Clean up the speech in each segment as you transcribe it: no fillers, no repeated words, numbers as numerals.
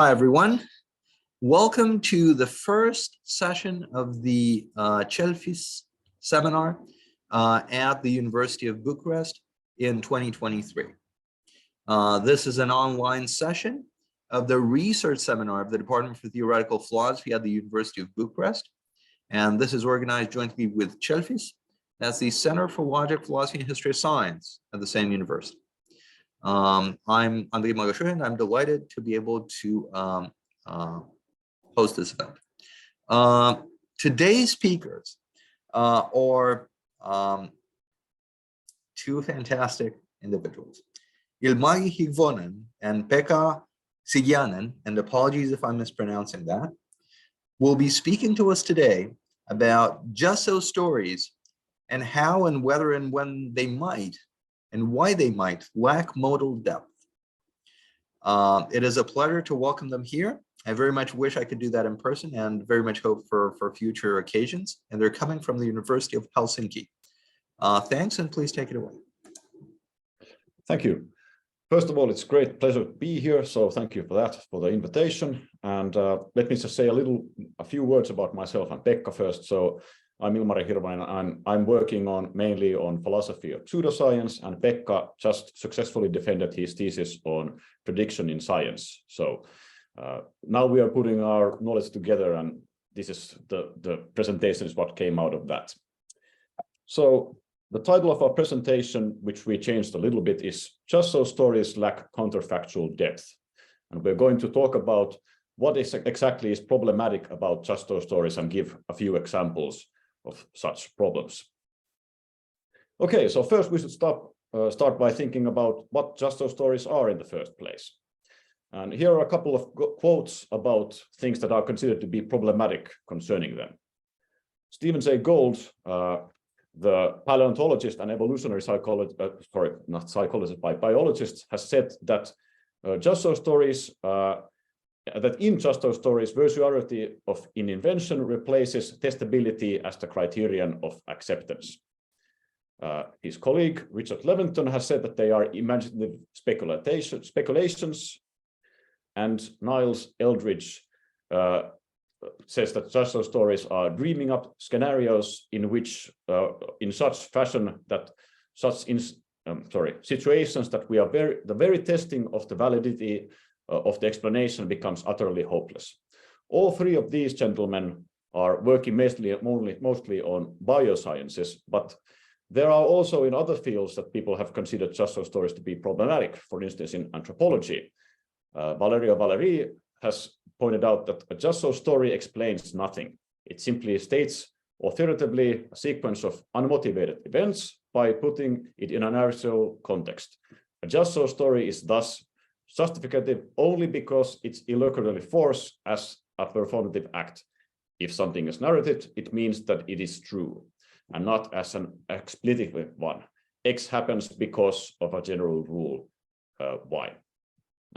Hi, everyone. Welcome to the first session of the Chelfis seminar at the University of Bucharest in 2023. This is an online session of the research seminar of the Department for Theoretical Philosophy at the University of Bucharest. And this is organized jointly with Chelfis. That's the Center for Logic, Philosophy, and History of Science at the same university. I'm Andrei Magashur, and I'm delighted to be able to host this event. Today's speakers are two fantastic individuals, Ilmari Hirvonen and Pekka, Syrjänen, and apologies if I'm mispronouncing that, will be speaking to us today about just so stories and how and whether and when they might and why they might lack modal depth. It is a pleasure to welcome them here. I very much wish I could do that in person and very much hope for future occasions. And they're coming from the University of Helsinki. Thanks, and please take it away. Thank you. First of all, it's a great pleasure to be here. So thank you for that, for the invitation. And let me just say a few words about myself and Pekka first. So I'm Ilmari Hirvonen. I'm working mainly on philosophy of pseudoscience, and Pekka just successfully defended his thesis on prediction in science. So now we are putting our knowledge together, and this is the presentation is what came out of that. So the title of our presentation, which we changed a little bit, is Just So Stories Lack Counterfactual Depth. And we're going to talk about what exactly is problematic about just so stories and give a few examples of such problems. Okay, so first we should start by thinking about what just so stories are in the first place. And here are a couple of quotes about things that are considered to be problematic concerning them. Stephen Jay Gould, the paleontologist and evolutionary psychologist, biologist, has said that just so stories that in just so stories, virtuality in invention replaces testability as the criterion of acceptance. His colleague, Richard Leventon, has said that they are imaginative speculations, and Niles Eldridge says that just so stories are dreaming up scenarios in which, in such fashion that situations that the very testing of the validity of the explanation becomes utterly hopeless. All three of these gentlemen are working mostly on biosciences, but there are also in other fields that people have considered just so stories to be problematic. For instance, in anthropology, Valerio Valeri has pointed out that a just so story explains nothing. It simply states authoritatively a sequence of unmotivated events by putting it in a narrative context. A just so story is thus justificative only because it's illocularly forced as a performative act. If something is narrated, it means that it is true, and not as an explicit one. X happens because of a general rule, Y.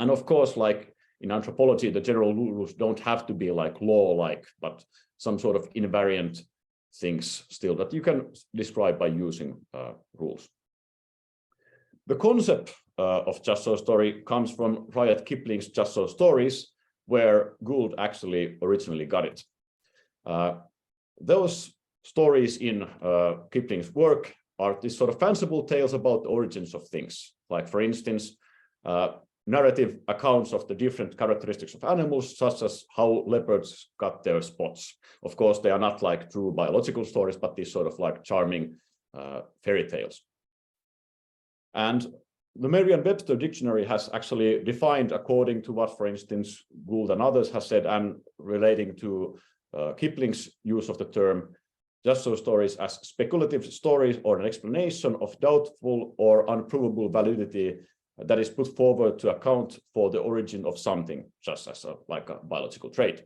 And of course, like in anthropology, the general rules don't have to be like law-like, but some sort of invariant things still that you can describe by using rules. The concept of just so story comes from Rudyard Kipling's Just So Stories, where Gould actually originally got it. Those stories in Kipling's work are these sort of fanciful tales about the origins of things. Like, for instance, narrative accounts of the different characteristics of animals, such as how leopards got their spots. Of course, they are not like true biological stories, but these sort of like charming fairy tales. And the Merriam-Webster dictionary has actually defined according to what, for instance, Gould and others have said, and relating to Kipling's use of the term, just so stories as speculative stories or an explanation of doubtful or unprovable validity that is put forward to account for the origin of something, just as like a biological trait,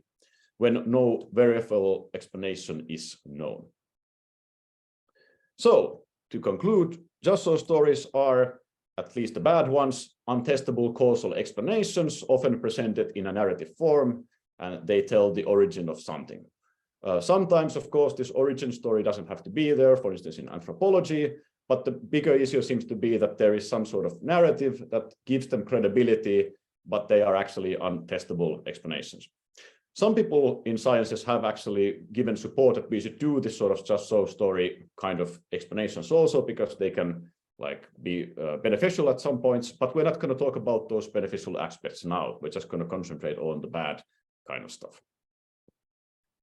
when no verifiable explanation is known. So, to conclude, just so stories are, at least the bad ones, untestable causal explanations, often presented in a narrative form, and they tell the origin of something. Sometimes, of course, this origin story doesn't have to be there, for instance, in anthropology, but the bigger issue seems to be that there is some sort of narrative that gives them credibility but they are actually untestable explanations. Some people in sciences have actually given support that we should do this sort of just so story kind of explanations also, because they can like be beneficial at some points, but we're not going to talk about those beneficial aspects now. We're just going to concentrate on the bad kind of stuff.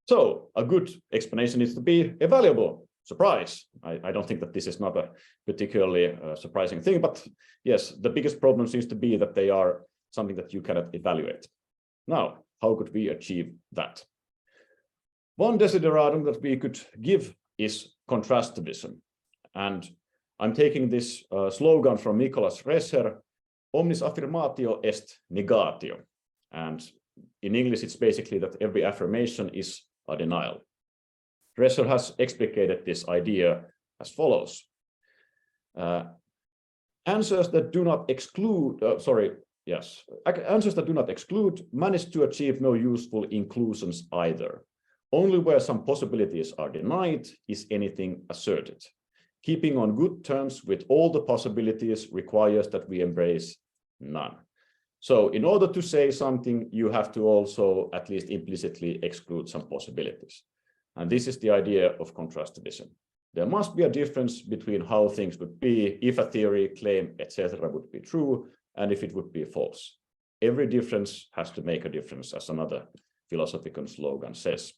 So a good explanation needs to be evaluable. Surprise. I don't think that this is not a particularly surprising thing, but yes, the biggest problem seems to be that they are something that you cannot evaluate. Now, how could we achieve that? One desideratum that we could give is contrastivism. And I'm taking this slogan from Nicholas Resser, omnis affirmatio est negatio. And in English, it's basically that every affirmation is a denial. Resser has explicated this idea as follows. Answers that do not exclude manage to achieve no useful inclusions either. Only where some possibilities are denied is anything asserted. Keeping on good terms with all the possibilities requires that we embrace none. So in order to say something, you have to also at least implicitly exclude some possibilities. And this is the idea of contrastivism. There must be a difference between how things would be if a theory, claim, etc. would be true, and if it would be false. Every difference has to make a difference, as another philosophical slogan says.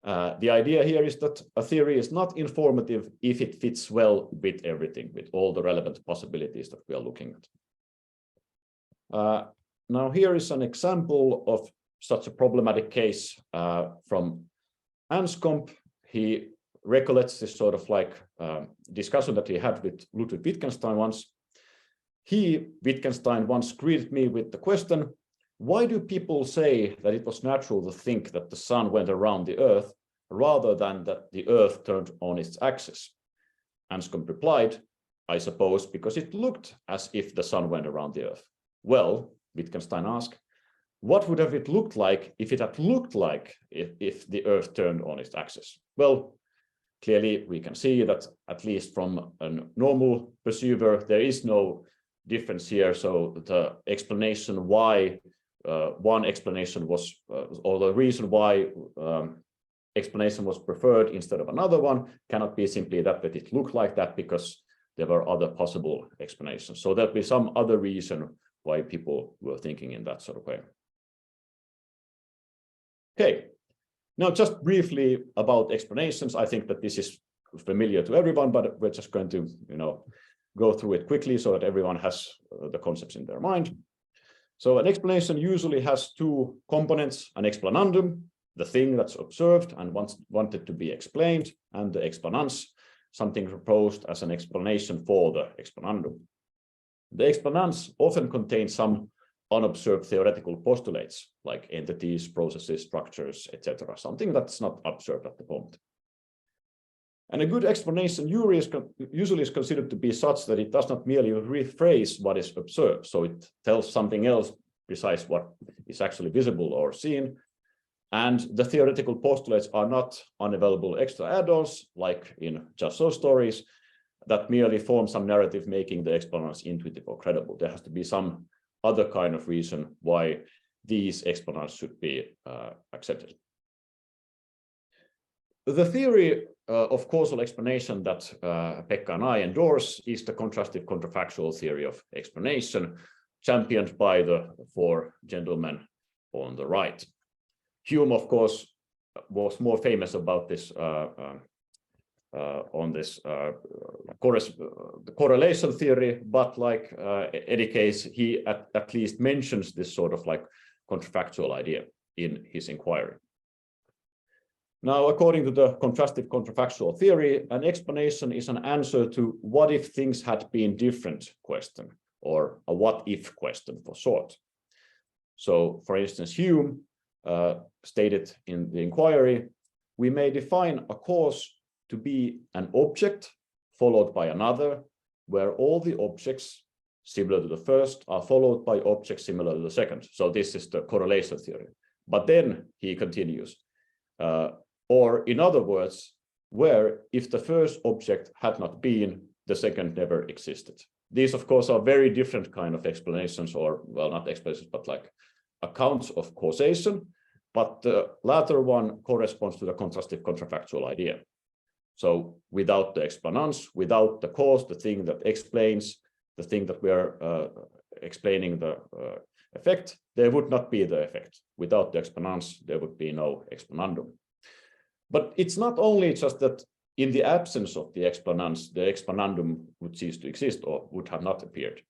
The idea here is that a theory is not informative if it fits well with everything, with all the relevant possibilities that we are looking at. Now here is an example of such a problematic case from Anscombe. He recollects this sort of like discussion that he had with Ludwig Wittgenstein once. Wittgenstein once greeted me with the question, why do people say that it was natural to think that the sun went around the earth rather than that the earth turned on its axis? Anscombe replied, I suppose because it looked as if the sun went around the earth. Well, Wittgenstein asked, what would have it looked like if it had looked like if the earth turned on its axis? Well, clearly we can see that at least from a normal perceiver, there is no difference here. So the explanation why one explanation was, or the reason why explanation was preferred instead of another one cannot be simply that it looked like that, because there were other possible explanations. So there'll be some other reason why people were thinking in that sort of way. Okay, now just briefly about explanations. I think that this is familiar to everyone, but we're just going to, go through it quickly so that everyone has the concepts in their mind. So an explanation usually has two components, an explanandum, the thing that's observed and wanted to be explained, and the explanans, something proposed as an explanation for the explanandum. The explanans often contain some unobserved theoretical postulates, like entities, processes, structures, etc., something that's not observed at the moment. And a good explanation usually is considered to be such that it does not merely rephrase what is observed, so it tells something else besides what is actually visible or seen. And the theoretical postulates are not unavailable extra add-ons, like in just so stories, that merely form some narrative making the explanans intuitive or credible. There has to be some other kind of reason why these explanans should be accepted. The theory of causal explanation that Pekka and I endorse is the contrastive contrafactual theory of explanation, championed by the four gentlemen on the right. Hume, of course, was more famous about this on this the correlation theory, but like any case, he at least mentions this sort of like contrafactual idea in his inquiry. Now, according to the contrastive contrafactual theory, an explanation is an answer to what if things had been different question, or a what if question for short. So, for instance, Hume stated in the inquiry, we may define a cause to be an object followed by another, where all the objects similar to the first are followed by objects similar to the second. So this is the correlation theory. But then he continues, or in other words, where if the first object had not been, the second never existed. These, of course, are very different kind of explanations, or, well, not explanations, but like accounts of causation. But the latter one corresponds to the contrastive contrafactual idea. So without the explanans, without the cause, the thing that explains the thing that we are explaining the effect, there would not be the effect. Without the explanans, there would be no explanandum. But it's not only just that in the absence of the explanans, the explanandum would cease to exist or would have not appeared.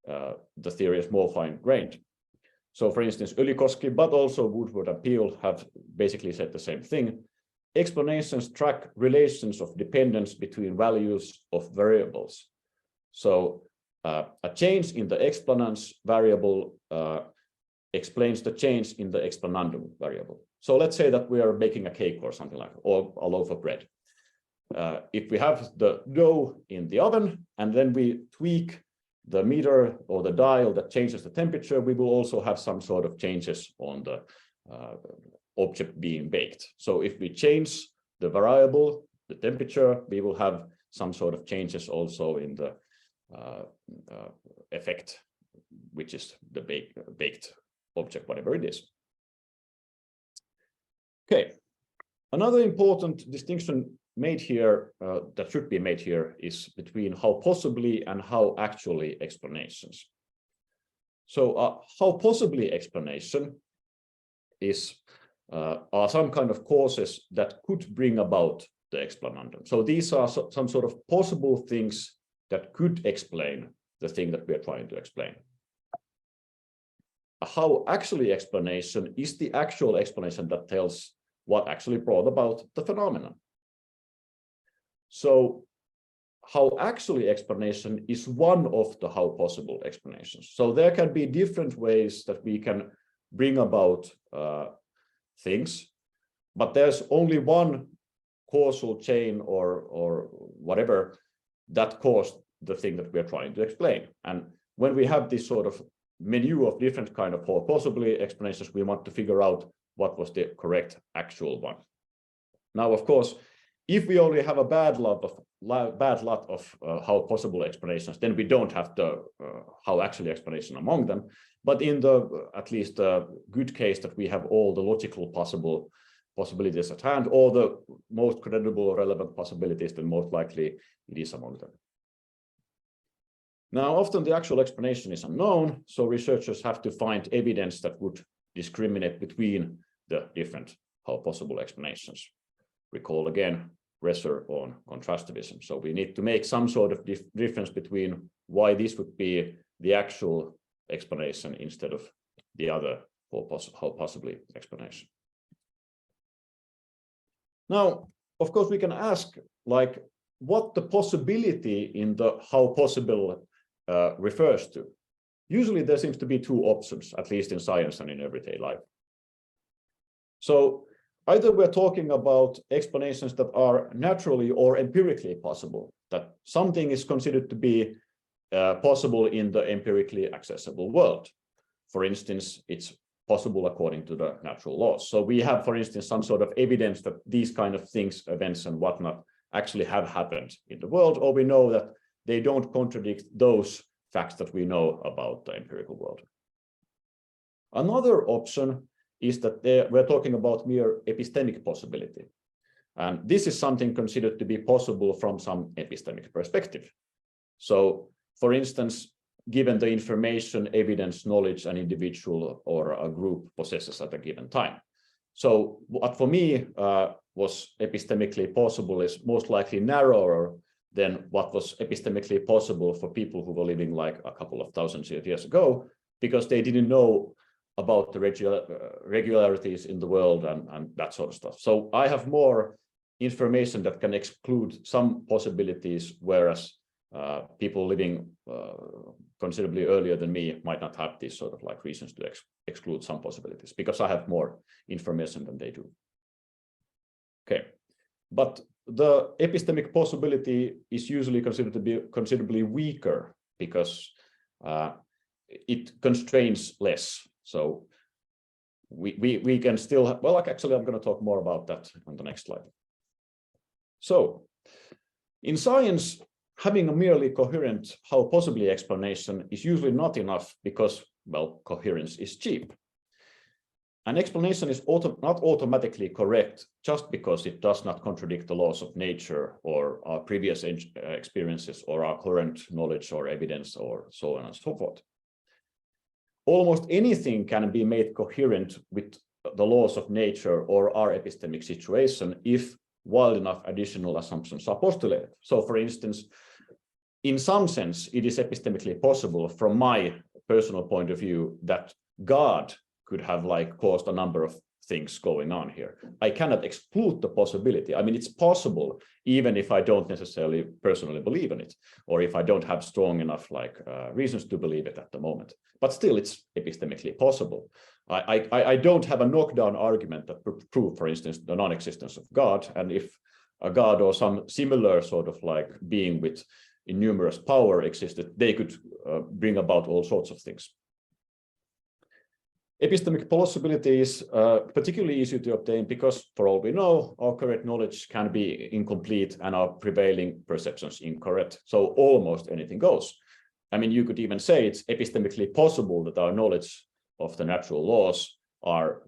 The theory is more fine-grained. So, for instance, Ylikoski, but also Woodward and Peel have basically said the same thing. Explanations track relations of dependence between values of variables. So a change in the explanans variable explains the change in the explanandum variable. So let's say that we are baking a cake or something like that, or a loaf of bread. If we have the dough in the oven and then we tweak the meter or the dial that changes the temperature, we will also have some sort of changes on the object being baked. So if we change the variable, the temperature, we will have some sort of changes also in the effect, which is the baked object, whatever it is. Okay, another important distinction made here, that should be made here, is between how possibly and how actually explanations. So how possibly explanation is are some kind of causes that could bring about the explanandum. So these are some sort of possible things that could explain the thing that we are trying to explain. A how actually explanation is the actual explanation that tells what actually brought about the phenomenon. So how actually explanation is one of the how possible explanations. So there can be different ways that we can bring about things, but there's only one causal chain or whatever that caused the thing that we are trying to explain. And when we have this sort of menu of different kind of how possibly explanations, we want to figure out what was the correct actual one. Now, of course, if we only have a bad lot of how possible explanations, then we don't have the how actually explanation among them. But in the at least good case that we have all the logical possibilities at hand, or the most credible relevant possibilities, then most likely it is among them. Now, often the actual explanation is unknown, so researchers have to find evidence that would discriminate between the different how possible explanations. Recall again Resser on contrastivism. So we need to make some sort of difference between why this would be the actual explanation instead of the other how possibly explanation. Now, of course, we can ask like what the possibility in the how possible refers to. Usually there seems to be two options, at least in science and in everyday life. So either we're talking about explanations that are naturally or empirically possible, that something is considered to be possible in the empirically accessible world. For instance, it's possible according to the natural laws. So we have, for instance, some sort of evidence that these kind of things, events and whatnot actually have happened in the world, or we know that they don't contradict those facts that we know about the empirical world. Another option is that we're talking about mere epistemic possibility. And this is something considered to be possible from some epistemic perspective. So, for instance, given the information, evidence, knowledge an individual or a group possesses at a given time. So what for me was epistemically possible is most likely narrower than what was epistemically possible for people who were living like a couple of thousands of years ago, because they didn't know about the regularities in the world and that sort of stuff. So I have more information that can exclude some possibilities, whereas people living considerably earlier than me might not have these sort of like reasons to exclude some possibilities, because I have more information than they do. Okay, but the epistemic possibility is usually considered to be considerably weaker because it constrains less. So we can still, well, actually, I'm going to talk more about that on the next slide. So in science, having a merely coherent how possibly explanation is usually not enough because, well, coherence is cheap. An explanation is not automatically correct just because it does not contradict the laws of nature or our previous experiences or our current knowledge or evidence or so on and so forth. Almost anything can be made coherent with the laws of nature or our epistemic situation if wild enough additional assumptions are postulated. So, for instance, in some sense, it is epistemically possible from my personal point of view that God could have caused a number of things going on here. I cannot exclude the possibility. I mean, it's possible even if I don't necessarily personally believe in it, or if I don't have strong enough reasons to believe it at the moment. But still, it's epistemically possible. I don't have a knockdown argument that prove, for instance, the non-existence of God. And if a God or some similar sort of being with innumerous power existed, they could bring about all sorts of things. Epistemic plausibility is particularly easy to obtain because, for all we know, our current knowledge can be incomplete and our prevailing perceptions incorrect. So almost anything goes. I mean, you could even say it's epistemically possible that our knowledge of the natural laws are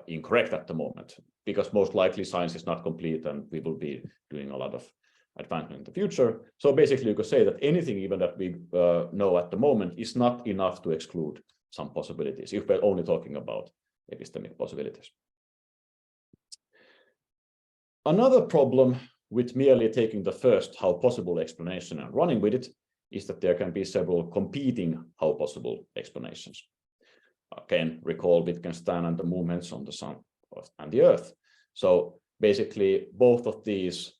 incorrect at the moment, because most likely science is not complete and we will be doing a lot of advancement in the future. So basically, you could say that anything even that we know at the moment is not enough to exclude some possibilities, if we're only talking about epistemic possibilities. Another problem with merely taking the first how possible explanation and running with it is that there can be several competing how possible explanations. Again, recall Wittgenstein and the movements on the sun and the earth. So basically, both of these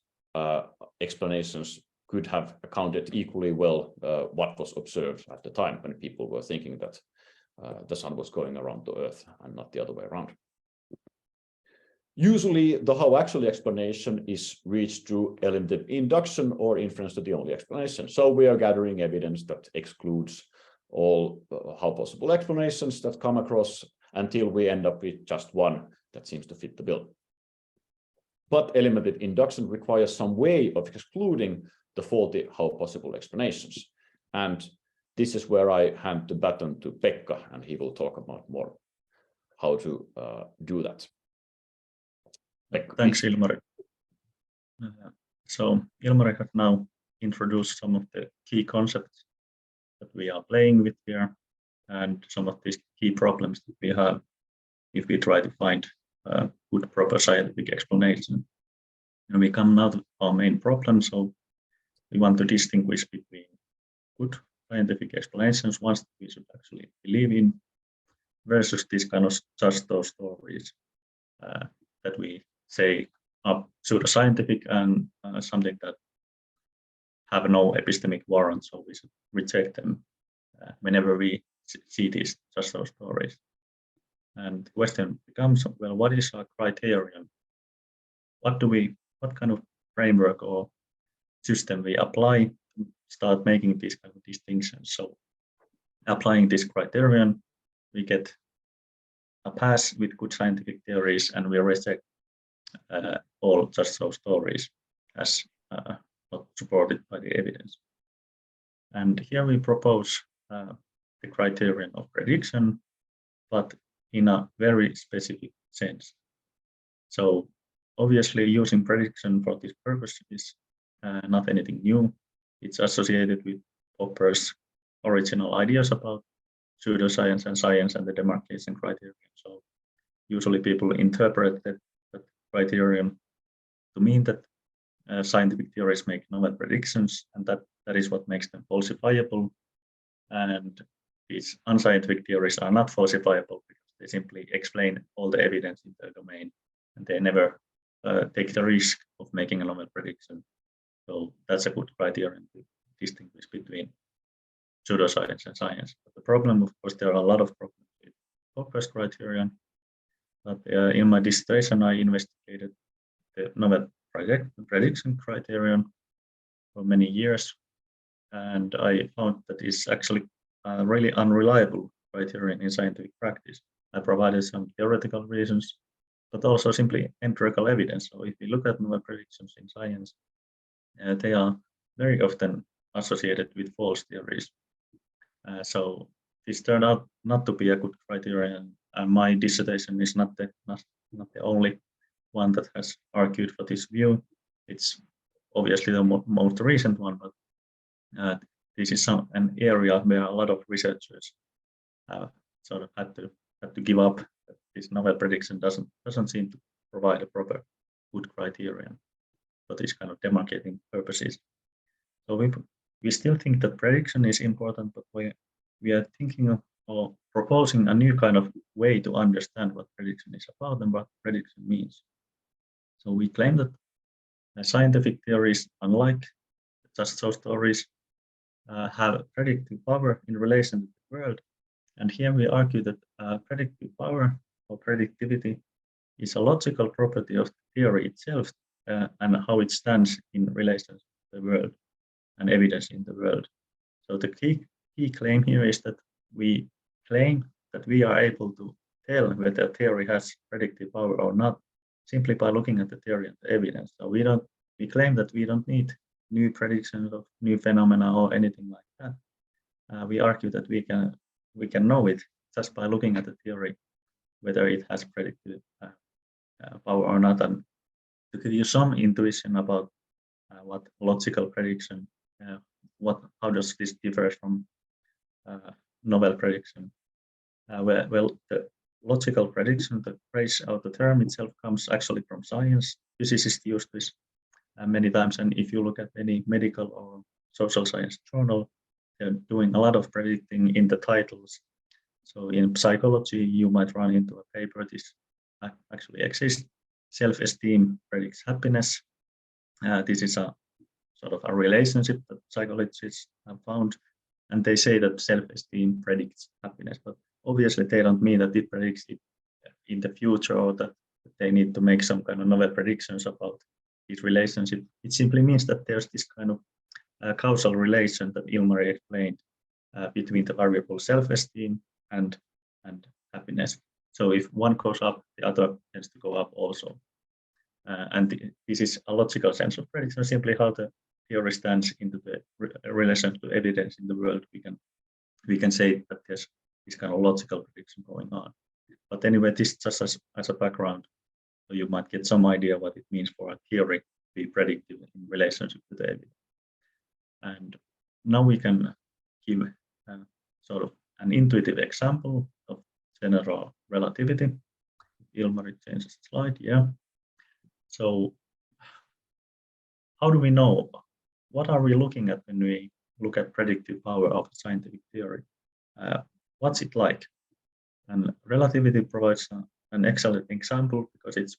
explanations could have accounted equally well what was observed at the time when people were thinking that the sun was going around the earth and not the other way around. Usually, the how actually explanation is reached through eliminative induction or inference to the only explanation. So we are gathering evidence that excludes all how possible explanations that come across until we end up with just one that seems to fit the bill. But eliminative induction requires some way of excluding the faulty how possible explanations. And this is where I hand the baton to Pekka, and he will talk about more how to do that. Pekka. Thanks, Ilmari. So Ilmari has now introduced some of the key concepts that we are playing with here, and some of these key problems that we have if we try to find a good, proper scientific explanation. And we come now to our main problem. So we want to distinguish between good scientific explanations, ones that we should actually believe in, versus these kind of just those stories that we say are pseudoscientific and something that have no epistemic warrant, so we should reject them whenever we see these just those stories. And the question becomes, well, what is our criterion? What kind of framework or system we apply to start making these kind of distinctions? So applying this criterion, we get a pass with good scientific theories, and we reject all just those stories as not supported by the evidence. And here we propose the criterion of prediction, but in a very specific sense. So obviously using prediction for this purpose is not anything new. It's associated with Popper's original ideas about pseudoscience and science and the demarcation criterion. So usually people interpret that criterion to mean that scientific theories make novel predictions, and that is what makes them falsifiable. And these unscientific theories are not falsifiable because they simply explain all the evidence in their domain, and they never take the risk of making a novel prediction. So that's a good criterion to distinguish between pseudoscience and science. But the problem, of course, there are a lot of problems with Popper's criterion. But in my dissertation, I investigated the novel prediction criterion for many years, and I found that it's actually a really unreliable criterion in scientific practice. I provided some theoretical reasons, but also simply empirical evidence. So if you look at novel predictions in science, they are very often associated with false theories. So this turned out not to be a good criterion, and my dissertation is not the only one that has argued for this view. It's obviously the most recent one, but this is an area where a lot of researchers sort of had to give up. This novel prediction doesn't seem to provide a proper good criterion for these kind of demarcating purposes. So we still think that prediction is important, but we are thinking of or proposing a new kind of way to understand what prediction is about and what prediction means. So we claim that scientific theories, unlike just so stories, have predictive power in relation to the world. And here we argue that predictive power or predictivity is a logical property of the theory itself and how it stands in relation to the world and evidence in the world. So the key claim here is that we claim that we are able to tell whether a theory has predictive power or not simply by looking at the theory and the evidence. So we claim that we don't need new predictions of new phenomena or anything like that. We argue that we can know it just by looking at the theory, whether it has predictive power or not. And to give you some intuition about what logical prediction, how does this differ from novel prediction? Well, the logical prediction, the phrase or the term itself comes actually from science. Physicists use this many times, and if you look at any medical or social science journal, they're doing a lot of predicting in the titles. So in psychology, you might run into a paper, this actually exists. Self-esteem predicts happiness. This is a sort of a relationship that psychologists have found, and they say that self-esteem predicts happiness, but obviously they don't mean that it predicts it in the future or that they need to make some kind of novel predictions about this relationship. It simply means that there's this kind of causal relation that Ilmari explained between the variable self-esteem and happiness. So if one goes up, the other tends to go up also. And this is a logical sense of prediction, simply how the theory stands into the relation to evidence in the world. We can say that there's this kind of logical prediction going on. But anyway, this just as a background, so you might get some idea what it means for a theory to be predictive in relationship to the evidence. And now we can give sort of an intuitive example of general relativity. Ilmari changes the slide, yeah. So how do we know? What are we looking at when we look at predictive power of scientific theory? What's it like? And relativity provides an excellent example because it's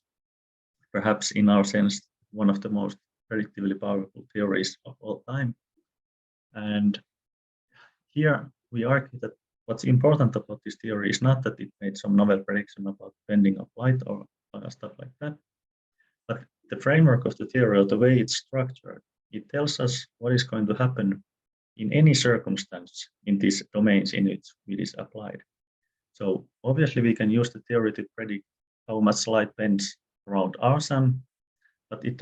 perhaps in our sense one of the most predictively powerful theories of all time. And here we argue that what's important about this theory is not that it made some novel prediction about bending of light or stuff like that, but the framework of the theory, or the way it's structured, it tells us what is going to happen in any circumstance in these domains in which it is applied. So obviously we can use the theory to predict how much light bends around our sun, but it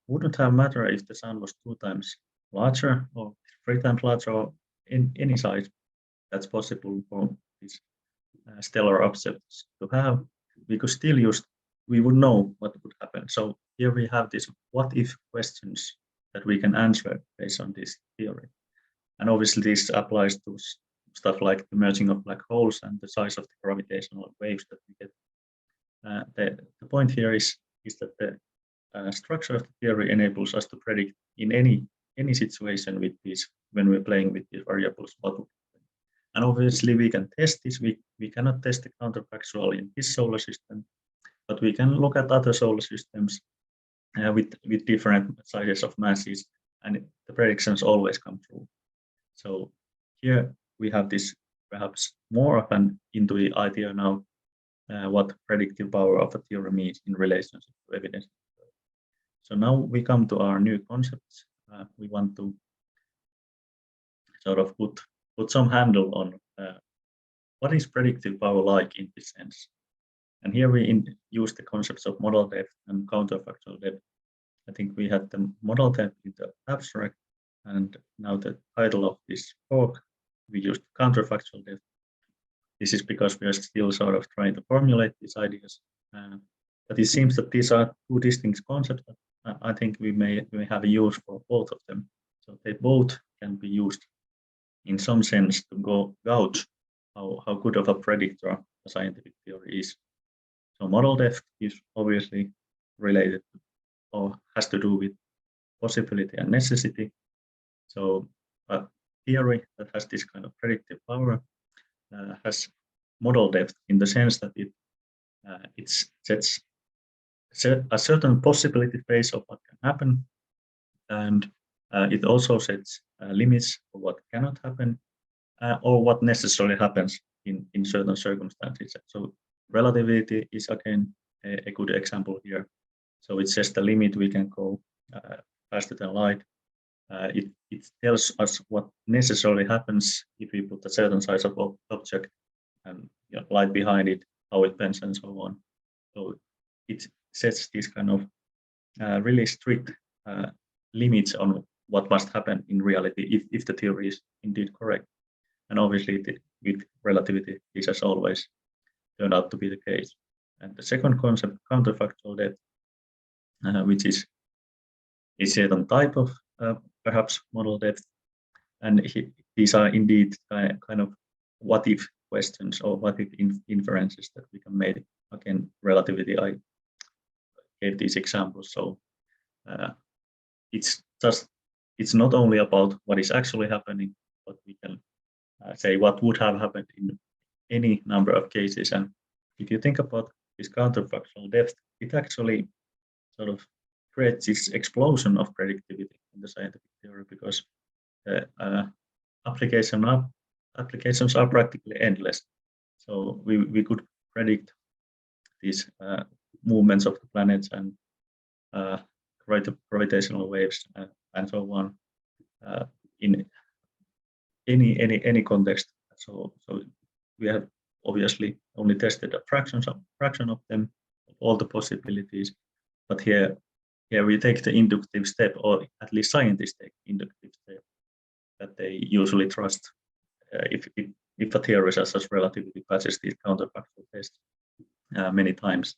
wouldn't have mattered if the sun was 2 times larger or 3 times larger or in any size that's possible for these stellar objects to have. We could still we would know what would happen. So here we have these what if questions that we can answer based on this theory. And obviously this applies to stuff like the merging of black holes and the size of the gravitational waves that we get. The point here is that the structure of the theory enables us to predict in any situation with these when we're playing with these variables what would happen. And obviously we can test this. We cannot test the counterfactual in this solar system, but we can look at other solar systems with different sizes of masses, and the predictions always come true. So here we have this perhaps more of an intuitive idea now what predictive power of a theory means in relationship to evidence. So now we come to our new concepts. We want to sort of put some handle on what is predictive power like in this sense. And here we use the concepts of modal depth and counterfactual depth. I think we had the modal depth in the abstract, And now the title of this talk, we used counterfactual depth. This is because we are still sort of trying to formulate these ideas. But it seems that these are two distinct concepts. I think we may have a use for both of them. So they both can be used in some sense to gauge how good of a predictor a scientific theory is. So model depth is obviously related to, or has to do with possibility and necessity. So a theory that has this kind of predictive power has model depth in the sense that it sets a certain possibility phase of what can happen, and it also sets limits for what cannot happen or what necessarily happens in certain circumstances. So relativity is again a good example here. So it says the limit we can go faster than light. It tells us what necessarily happens if we put a certain size of object and light behind it, how it bends and so on. So it sets these kind of really strict limits on what must happen in reality if the theory is indeed correct. And obviously with relativity, this has always turned out to be the case. And the second concept, counterfactual depth, which is a certain type of perhaps model depth. And these are indeed kind of what if questions or what if inferences that we can make. Again, relativity, I gave these examples. So it's not only about what is actually happening, but we can say what would have happened in any number of cases. And if you think about this counterfactual depth, it actually sort of creates this explosion of predictivity in the scientific theory, because applications are practically endless. So we could predict these movements of the planets and gravitational waves and so on in any context. So we have obviously only tested a fraction of them, of all the possibilities. But here we take the inductive step, or at least scientists take inductive step, that they usually trust if a theory such as relativity passes these counterfactual tests many times,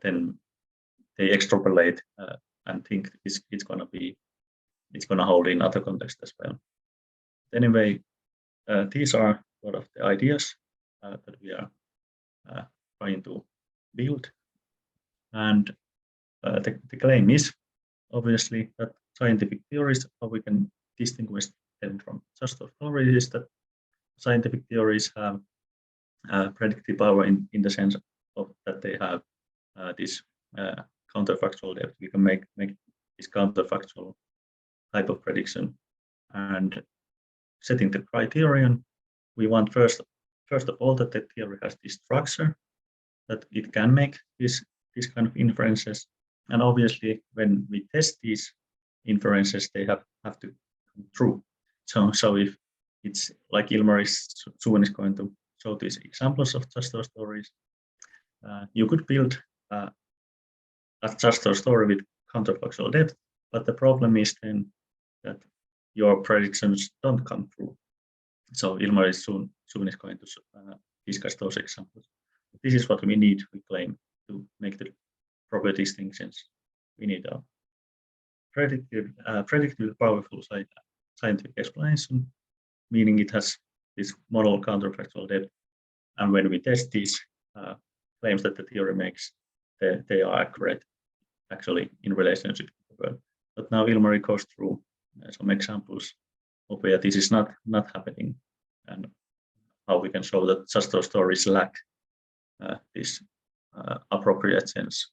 then they extrapolate and think it's going to hold in other contexts as well. Anyway, these are sort of the ideas that we are trying to build, and the claim is obviously that scientific theories, how we can distinguish them from just stories, is that scientific theories have predictive power in the sense of that they have this counterfactual depth. We can make this counterfactual type of prediction, and setting the criterion, we want first of all that the theory has this structure, that it can make these kind of inferences. And obviously, when we test these inferences, they have to come true. So if it's like Ilmari soon is going to show these examples of just those stories, you could build a just those story with counterfactual depth, but the problem is then that your predictions don't come true. So Ilmari soon is going to discuss those examples. This is what we need, we claim, to make the proper distinctions. We need a predictive powerful scientific explanation, meaning it has this model counterfactual depth. And when we test these claims that the theory makes, they are accurate, actually, in relationship to the world. But now Ilmari goes through some examples of where this is not happening, and how we can show that just those stories lack this appropriate sense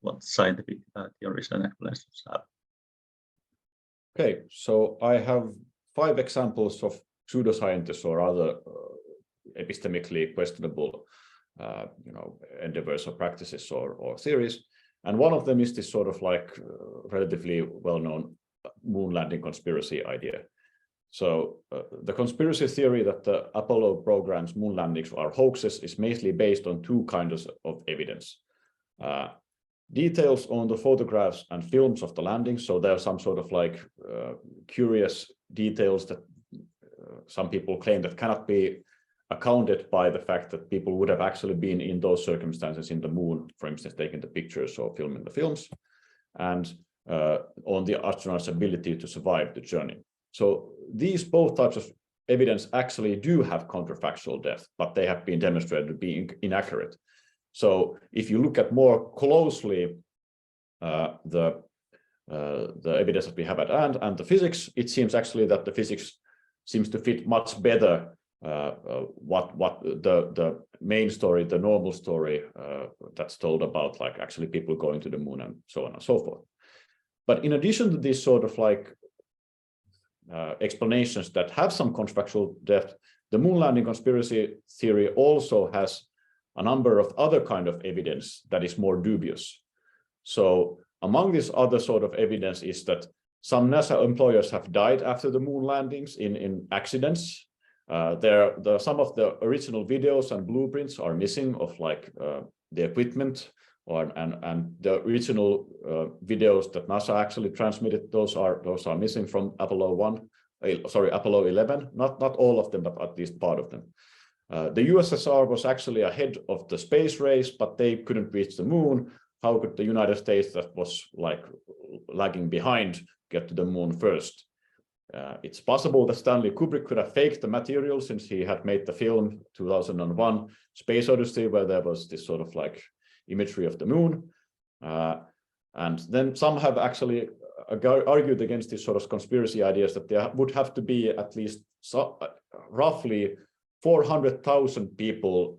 what scientific theories and explanations have. Okay, so I have 5 examples of pseudoscientists or other epistemically questionable endeavors or practices or theories. And one of them is this sort of like relatively well-known moon landing conspiracy idea. So the conspiracy theory that the Apollo program's moon landings are hoaxes is mainly based on 2 kinds of evidence. details on the photographs and films of the landing. So there are some sort of like curious details that some people claim that cannot be accounted by the fact that people would have actually been in those circumstances in the moon, for instance, taking the pictures or filming the films, and on the astronauts' ability to survive the journey. So these both types of evidence actually do have counterfactual depth, but they have been demonstrated to be inaccurate. So if you look at more closely the evidence that we have at hand and the physics, it seems actually that the physics seems to fit much better what the main story, the normal story that's told about like actually people going to the moon and so on and so forth. But in addition to these sort of like explanations that have some counterfactual depth, the moon landing conspiracy theory also has a number of other kind of evidence that is more dubious. So among this other sort of evidence is that some NASA employees have died after the moon landings in accidents. Some of the original videos and blueprints are missing of like the equipment, and the original videos that NASA actually transmitted, those are missing from Apollo 11. Not all of them, but at least part of them. The USSR was actually ahead of the space race, but they couldn't reach the moon. How could the United States, that was like lagging behind, get to the moon first? It's possible that Stanley Kubrick could have faked the material, since he had made the film 2001 Space Odyssey, where there was this sort of like imagery of the moon. And then some have actually argued against these sort of conspiracy ideas that there would have to be at least roughly 400,000 people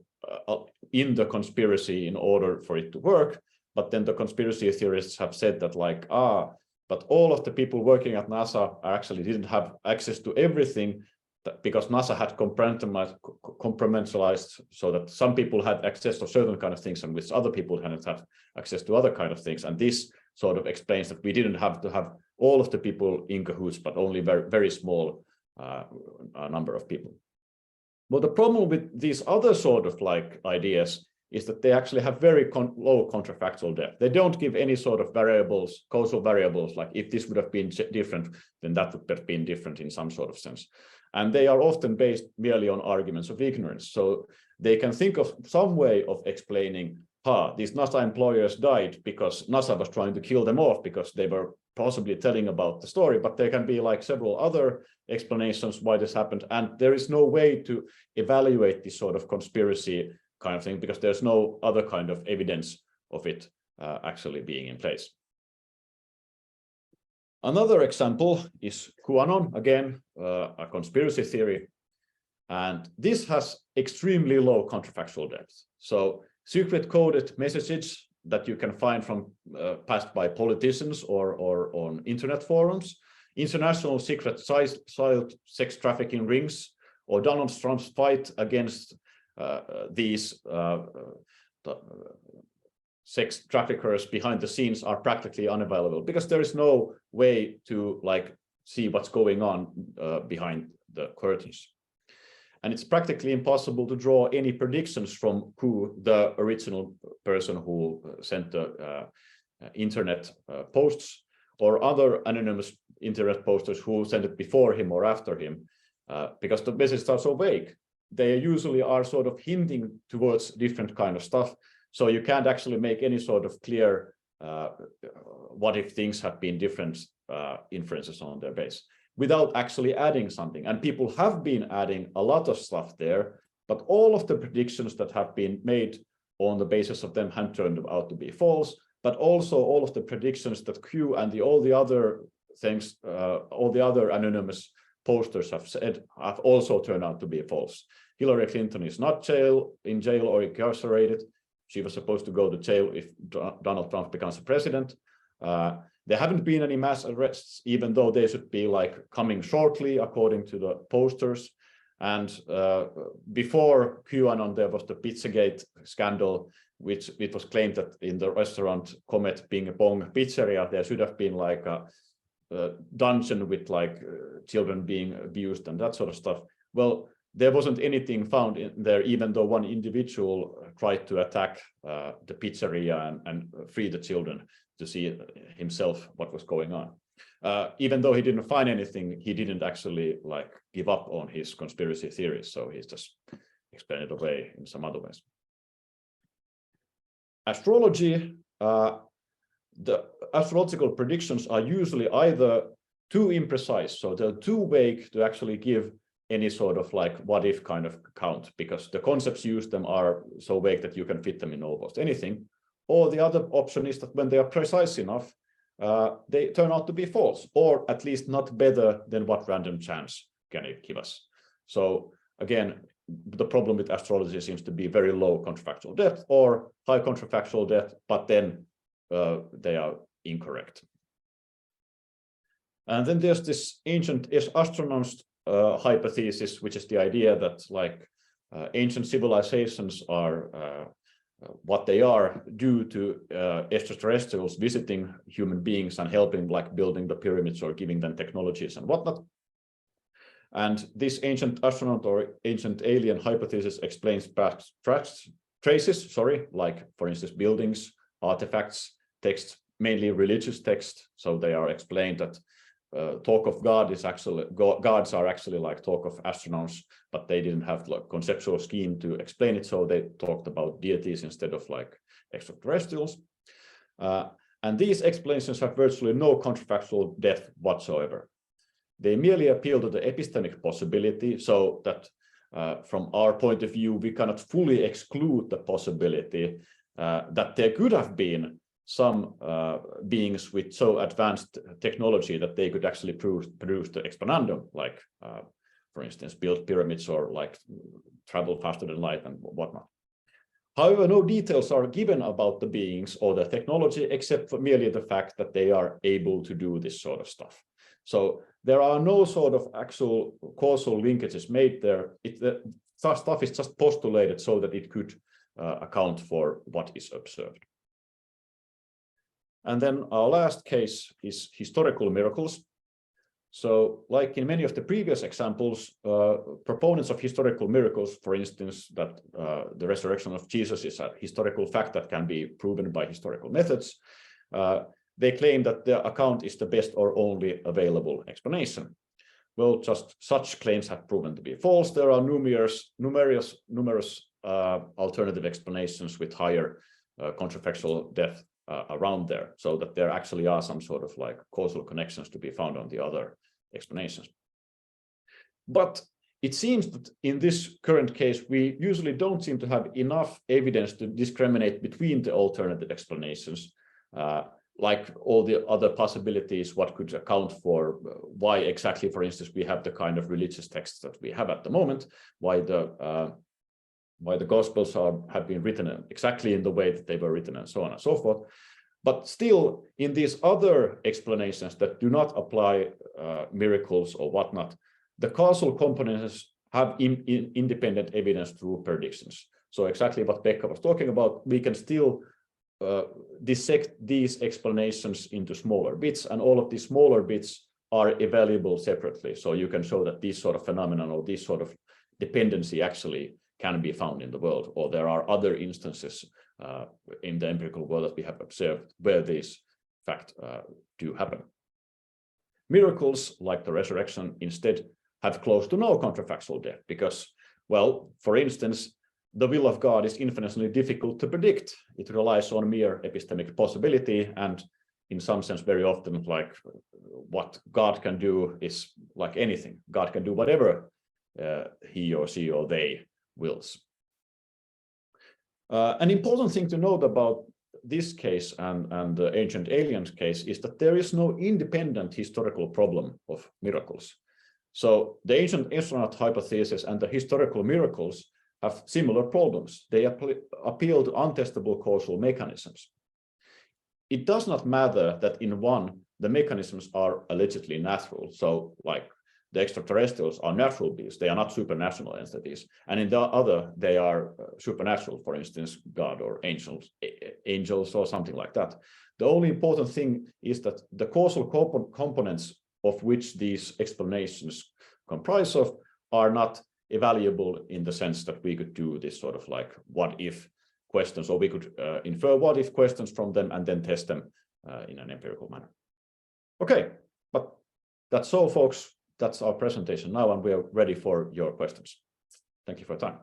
in the conspiracy in order for it to work. But then the conspiracy theorists have said that like, but all of the people working at NASA actually didn't have access to everything, because NASA had compartmentalized so that some people had access to certain kind of things and which other people hadn't had access to other kind of things. And this sort of explains that we didn't have to have all of the people in cahoots, but only very, very small number of people. Well, the problem with these other sort of like ideas is that they actually have very low counterfactual depth. They don't give any sort of variables, causal variables, like if this would have been different, then that would have been different in some sort of sense. And they are often based merely on arguments of ignorance. So they can think of some way of explaining, these NASA employees died because NASA was trying to kill them off because they were possibly telling about the story, but there can be like several other explanations why this happened. And there is no way to evaluate this sort of conspiracy kind of thing, because there's no other kind of evidence of it actually being in place. Another example is QAnon, again, a conspiracy theory. And this has extremely low counterfactual depth. So secret coded messages that you can find from passed by politicians or on internet forums, international secret sex trafficking rings, or Donald Trump's fight against these sex traffickers behind the scenes are practically unavailable, because there is no way to like see what's going on behind the curtains. And it's practically impossible to draw any predictions from who the original person who sent the internet posts, or other anonymous internet posters who sent it before him or after him, because the messages are so vague. They usually are sort of hinting towards different kind of stuff. So you can't actually make any sort of clear what if things have been different inferences on their base without actually adding something. And people have been adding a lot of stuff there, but all of the predictions that have been made on the basis of them have turned out to be false. But also all of the predictions that Q and all the other things, all the other anonymous posters have said have also turned out to be false. Hillary Clinton is not in jail or incarcerated. She was supposed to go to jail if Donald Trump becomes president. There haven't been any mass arrests, even though they should be like coming shortly, according to the posters. And before QAnon, there was the Pizzagate scandal, which it was claimed that in the restaurant Comet Ping Pong Pizzeria, there should have been like a dungeon with like children being abused and that sort of stuff. Well, there wasn't anything found in there, even though one individual tried to attack the pizzeria and free the children to see himself what was going on. Even though he didn't find anything, he didn't actually like give up on his conspiracy theories. So he's just explained it away in some other ways. Astrology, the astrological predictions are usually either too imprecise, so they're too vague to actually give any sort of like what if kind of count, because the concepts used them are so vague that you can fit them in almost anything. Or the other option is that when they are precise enough, they turn out to be false, or at least not better than what random chance can give us. So again, the problem with astrology seems to be very low contrafactual depth or high contrafactual depth, but then they are incorrect. And then there's this ancient astronauts hypothesis, which is the idea that like ancient civilizations are what they are due to extraterrestrials visiting human beings and helping, like building the pyramids or giving them technologies and whatnot. And this ancient astronaut or ancient alien hypothesis explains past traces, like for instance buildings, artifacts, texts, mainly religious texts. So they are explained that talk of God is actually gods are actually like talk of astronauts, but they didn't have like conceptual scheme to explain it, so they talked about deities instead of like extraterrestrials. And these explanations have virtually no contrafactual depth whatsoever. They merely appeal to the epistemic possibility, so that from our point of view, we cannot fully exclude the possibility that there could have been some beings with so advanced technology that they could actually produce the explanandum, like for instance, build pyramids or like travel faster than light and whatnot. However, no details are given about the beings or the technology, except for merely the fact that they are able to do this sort of stuff. So there are no sort of actual causal linkages made there. The stuff is just postulated so that it could account for what is observed. And then our last case is historical miracles. So like in many of the previous examples, proponents of historical miracles, for instance, that the resurrection of Jesus is a historical fact that can be proven by historical methods, they claim that the account is the best or only available explanation. Well, just such claims have proven to be false. There are numerous alternative explanations with higher contrafactual depth around there, so that there actually are some sort of like causal connections to be found on the other explanations. But it seems that in this current case, we usually don't seem to have enough evidence to discriminate between the alternative explanations, like all the other possibilities, what could account for why exactly, for instance, we have the kind of religious texts that we have at the moment, why the Gospels have been written exactly in the way that they were written and so on and so forth. But still, in these other explanations that do not apply miracles or whatnot, the causal components have independent evidence through predictions. So exactly what Pekka was talking about, we can still dissect these explanations into smaller bits, and all of these smaller bits are evaluable separately. So you can show that these sort of phenomena or this sort of dependency actually can be found in the world, or there are other instances in the empirical world that we have observed where these facts do happen. Miracles, like the resurrection, instead have close to no contrafactual depth because, well, for instance, the will of God is infinitely difficult to predict. It relies on mere epistemic possibility, and in some sense, very often, like what God can do is like anything. God can do whatever he or she or they wills. An important thing to note about this case and the ancient aliens case is that there is no independent historical problem of miracles. So the ancient astronaut hypothesis and the historical miracles have similar problems. They appeal to untestable causal mechanisms. It does not matter that in one, the mechanisms are allegedly natural. So like the extraterrestrials are natural beings, they are not supernatural entities. And in the other, they are supernatural, for instance, God or angels or something like that. The only important thing is that the causal components of which these explanations comprise of are not evaluable in the sense that we could do this sort of like what if questions, or we could infer what if questions from them and then test them in an empirical manner. Okay, but that's all, folks. That's our presentation now, and we are ready for your questions. Thank you for your time.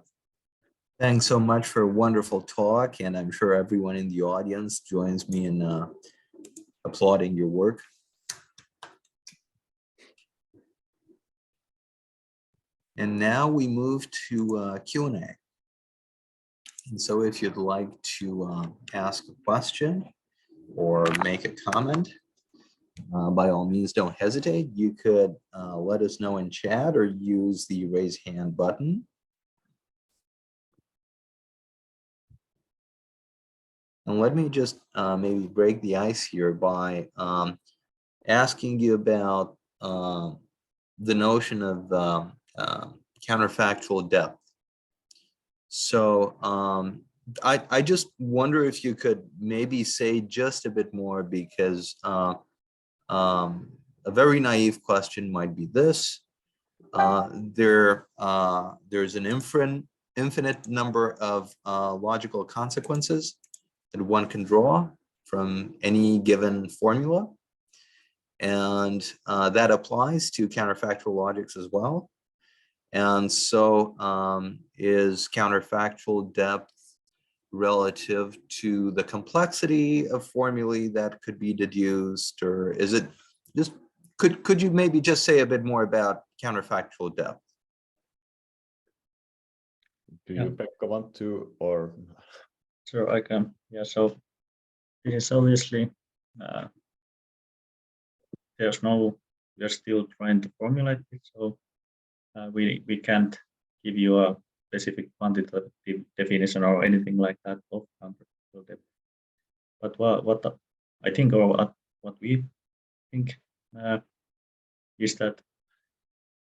Thanks so much for a wonderful talk, and I'm sure everyone in the audience joins me in applauding your work. And now we move to Q&A. And so if you'd like to ask a question or make a comment, by all means, don't hesitate. You could let us know in chat or use the raise hand button. And let me just maybe break the ice here by asking you about the notion of counterfactual depth. So I just wonder if you could maybe say just a bit more, because a very naive question might be this. There's an infinite number of logical consequences that one can draw from any given formula. And that applies to counterfactual logics as well. And so is counterfactual depth relative to the complexity of formulae that could be deduced, or is it just, could you maybe just say a bit more about counterfactual depth? Do you, Pekka, want to, or? Sure, I can. Yeah, so this is obviously, we're still trying to formulate it, so we can't give you a specific quantitative definition or anything like that of counterfactual depth. But what I think, or what we think, is that,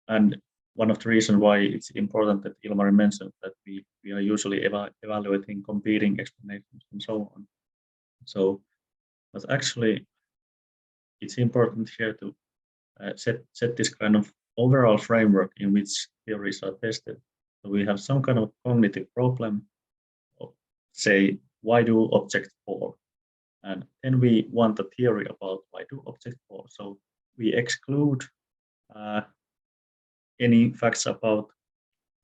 and one of the reasons why it's important that Ilmari mentioned that we are usually evaluating competing explanations and so on. So, but actually, it's important here to set this kind of overall framework in which theories are tested. So we have some kind of cognitive problem, say, why do objects fall? And then we want a theory about why do objects fall. So we exclude any facts about,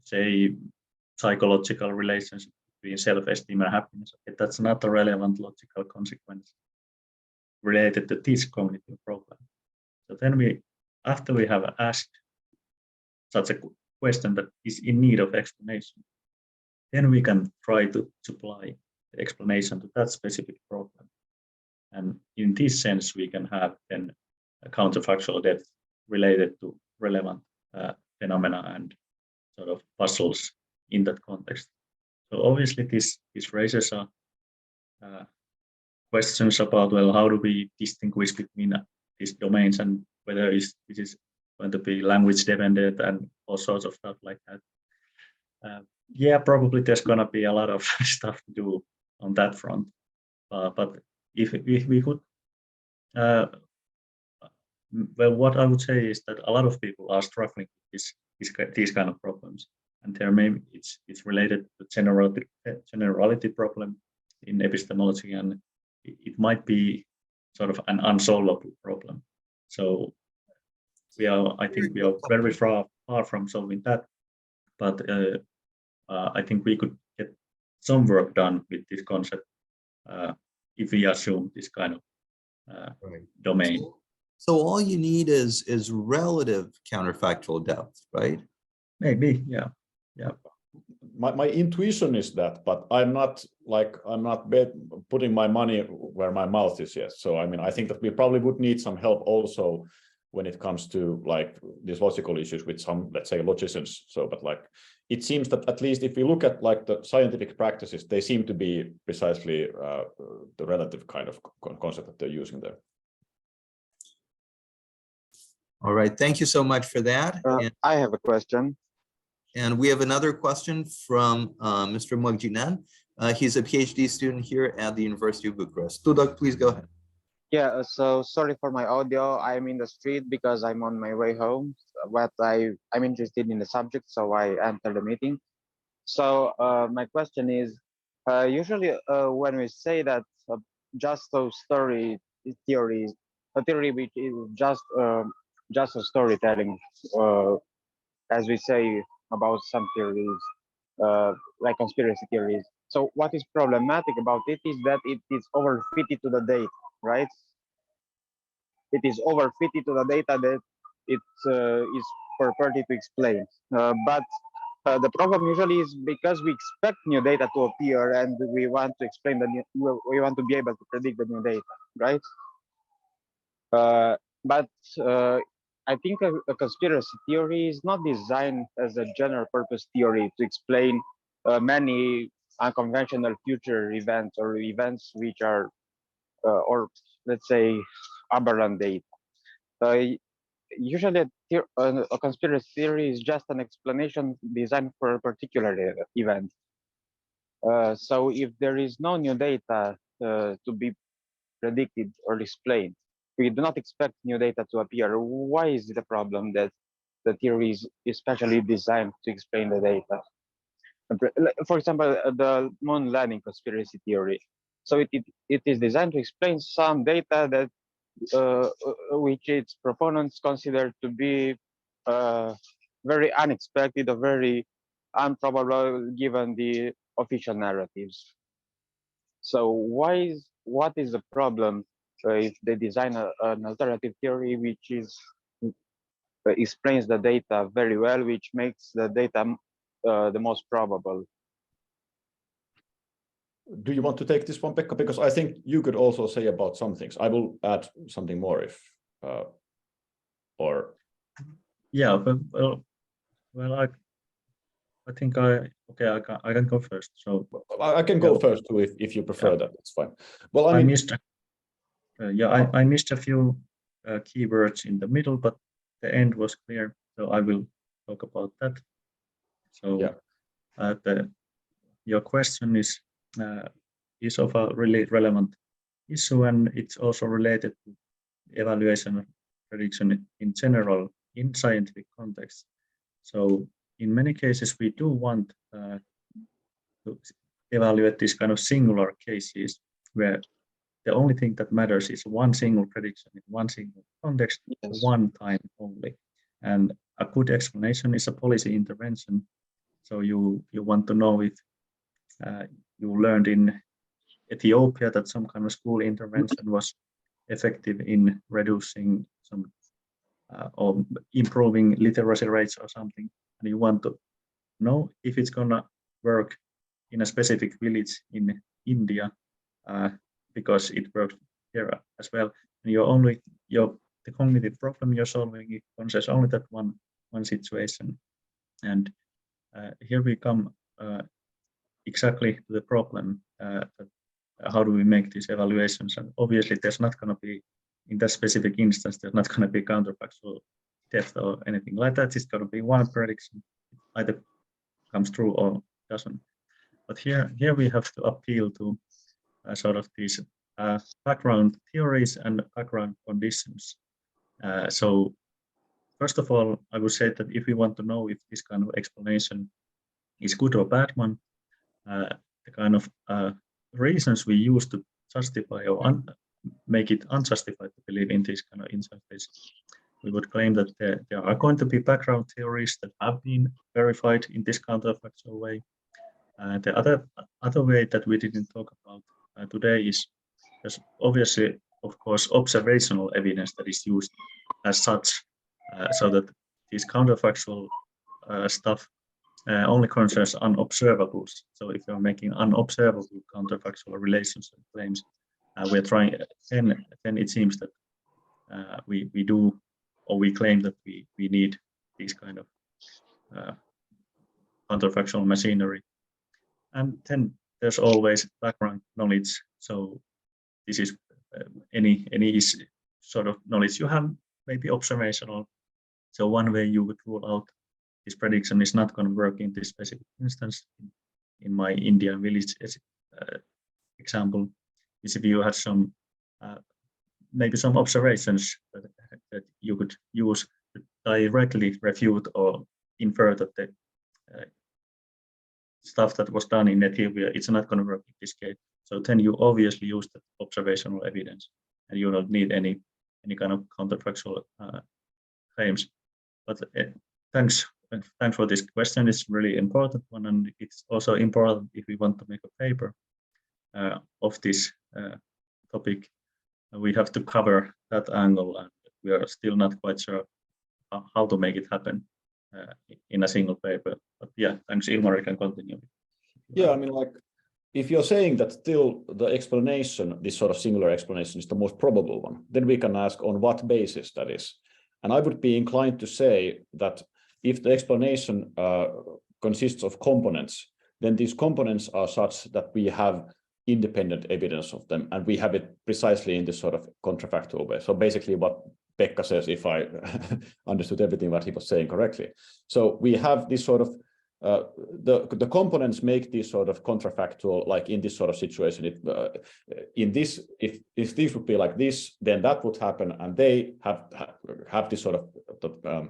say, psychological relationship between self-esteem and happiness. That's not a relevant logical consequence related to this cognitive problem. So then after we have asked such a question that is in need of explanation, then we can try to supply the explanation to that specific problem. And in this sense, we can have then a counterfactual depth related to relevant phenomena and sort of puzzles in that context. So obviously this raises questions about, well, how do we distinguish between these domains and whether this is going to be language dependent and all sorts of stuff like that. Yeah, probably there's going to be a lot of stuff to do on that front. But if we could, well, what I would say is that a lot of people are struggling with these kind of problems, and there maybe it's related to generality problem in epistemology, and it might be sort of an unsolvable problem. So I think we are very far from solving that, but I think we could get some work done with this concept if we assume this kind of domain. So all you need is relative counterfactual depth, right? Maybe, yeah. My intuition is that, but I'm not putting my money where my mouth is yet. So I mean, I think that we probably would need some help also when it comes to like these logical issues with some, let's say, logicians. So, but like, it seems that at least if we look at like the scientific practices, they seem to be precisely the relative kind of concept that they're using there. All right, thank you so much for that. I have a question. And we have another question from Mr. Magjinan. He's a PhD student here at the University of Bucharest. Tudor, please go ahead. Yeah, so sorry for my audio. I'm in the street because I'm on my way home, but I'm interested in the subject, so I entered the meeting. So my question is, Usually, when we say that just those story theories, a theory which is just a storytelling, uh, as we say about some theories, like conspiracy theories. So what is problematic about it is that it is overfitted to the data, right? It is overfitted to the data that it is purported to explain. But the problem usually is because we expect new data to appear and we want to explain the new, we want to be able to predict the new data, right? But I think a conspiracy theory is not designed as a general purpose theory to explain many unconventional future events or events which are, or let's say, aberrant data. Uh, Usually, a conspiracy theory is just an explanation designed for a particular event. So if there is no new data to be predicted or explained, we do not expect new data to appear. Why is it a problem that the theory is especially designed to explain the data? For example, the moon landing conspiracy theory. So it is designed to explain some data that which its proponents consider to be very unexpected or very improbable given the official narratives. So what is the problem if they design an alternative theory which is explains the data very well, which makes the data the most probable? Do you want to take this one, Pekka? Because I think you could also say about some things. I will add something more if, or Yeah, but well, I think I can go first. So I can go first too if you prefer that. It's fine. Well, I mean, I missed a few keywords in the middle, but the end was clear. So I will talk about that. So your question is of a really relevant issue, and it's also related to evaluation and prediction in general in scientific context. So in many cases, we do want to evaluate these kind of singular cases where the only thing that matters is one single prediction in one single context, Yes. one time only. And a good explanation is a policy intervention. So you want to know if you learned in Ethiopia that some kind of school intervention was effective in reducing some or improving literacy rates or something, and you want to know if it's gonna work in a specific village in India because it works here as well. And the cognitive problem you're solving it concerns only that one situation, and here we come exactly to the problem. How do we make these evaluations? And obviously, there's not going to be, in that specific instance, there's not going to be counterfactual depth or anything like that. It's going to be one prediction, either comes true or doesn't. But here we have to appeal to sort of these background theories and background conditions. So first of all, I would say that if we want to know if this kind of explanation is good or bad one, the kind of reasons we use to justify or make it unjustified to believe in these kind of instances, we would claim that there are going to be background theories that have been verified in this counterfactual way. The other way that we didn't talk about today is there's obviously, of course, observational evidence that is used as such, so that these counterfactual stuff only concerns unobservables. So if you're making unobservable counterfactual relations and claims, we're trying, then it seems that we do, or we claim that we need these kind of counterfactual machinery. And then there's always background knowledge. So this is any sort of knowledge you have, maybe observational. So one way you would rule out this prediction is not going to work in this specific instance. In my Indian village example, is if you had some maybe some observations that you could use to directly refute or infer that the stuff that was done in Ethiopia, it's not going to work in this case. So then you obviously use the observational evidence, and you don't need any kind of counterfactual claims. But thanks for this question. It's really important one, and it's also important if we want to make a paper of this topic. We have to cover that angle, and we are still not quite sure how to make it happen in a single paper. But yeah, thanks. Ilmari can continue. Yeah, I mean, like, if you're saying that still the explanation, this sort of singular explanation, is the most probable one, then we can ask on what basis that is. And I would be inclined to say that if the explanation consists of components, then these components are such that we have independent evidence of them, and we have it precisely in this sort of contrafactual way. So basically what Pekka says, if I understood everything what he was saying correctly. So we have this sort of the components make this sort of contrafactual, like in this sort of situation. In this, if this would be like this, then that would happen, and they have this sort of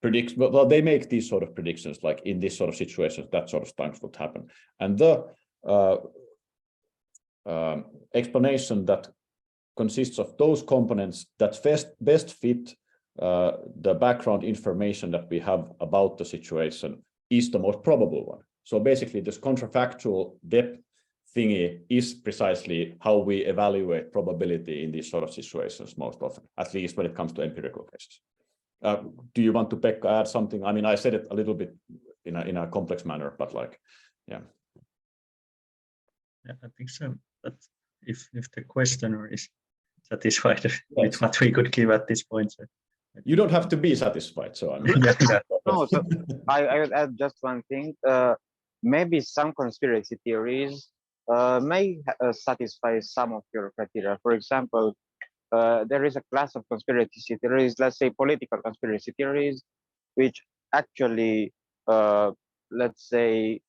predict. Well, they make these sort of predictions, like in this sort of situations, that sort of things would happen, and the explanation that consists of those components that best fit the background information that we have about the situation is the most probable one. So basically this contrafactual depth thingy is precisely how we evaluate probability in these sort of situations most often, at least when it comes to empirical cases. Do you want to, Pekka, add something? I mean, I said it a little bit in a complex manner, but like, yeah. Yeah, I think so. But if the questioner is satisfied with what we could give at this point. So you don't have to be satisfied. So I mean, no. So I would add just one thing. Maybe some conspiracy theories may satisfy some of your criteria. For example, there is a class of conspiracy theories, let's say political conspiracy theories, which actually, let's say,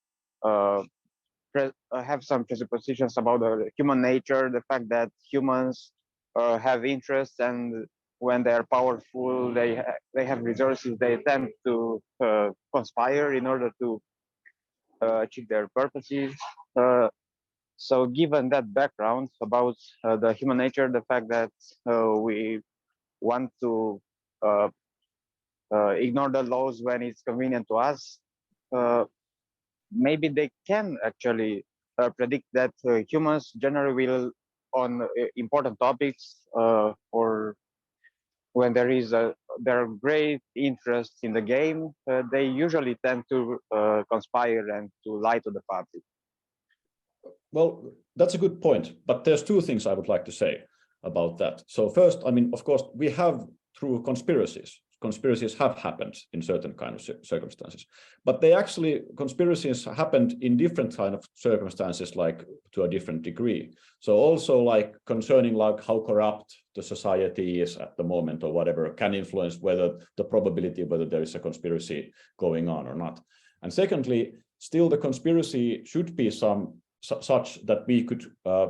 have some presuppositions about the human nature, the fact that humans have interests, and when they are powerful, they have resources, they tend to conspire in order to achieve their purposes. So given that background about the human nature, the fact that we want to ignore the laws when it's convenient to us, maybe they can actually predict that humans generally will, on important topics, or when there are great interest in the game, they usually tend to conspire and to lie to the public. Well, that's a good point, but there's two things I would like to say about that. So first, I mean, of course, we have through conspiracies have happened in certain kind of circumstances, but conspiracies happened in different kind of circumstances, like to a different degree. So also like concerning like how corrupt the society is at the moment or whatever can influence whether the probability whether there is a conspiracy going on or not. And secondly, still the conspiracy should be such that we could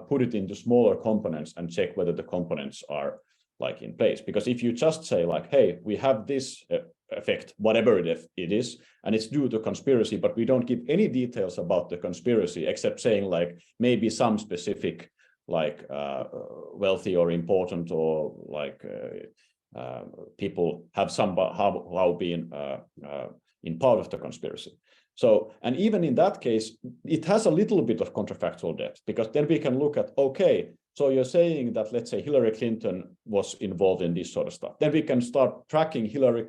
put it into smaller components and check whether the components are like in place. Because if you just say like, hey, we have this effect, whatever it is, and it's due to conspiracy, but we don't give any details about the conspiracy except saying like maybe some specific like wealthy or important or like people have somehow been in part of the conspiracy. So, and even in that case, it has a little bit of contrafactual depth, because then we can look at, okay, so you're saying that, let's say Hillary Clinton was involved in this sort of stuff. Then we can start tracking Hillary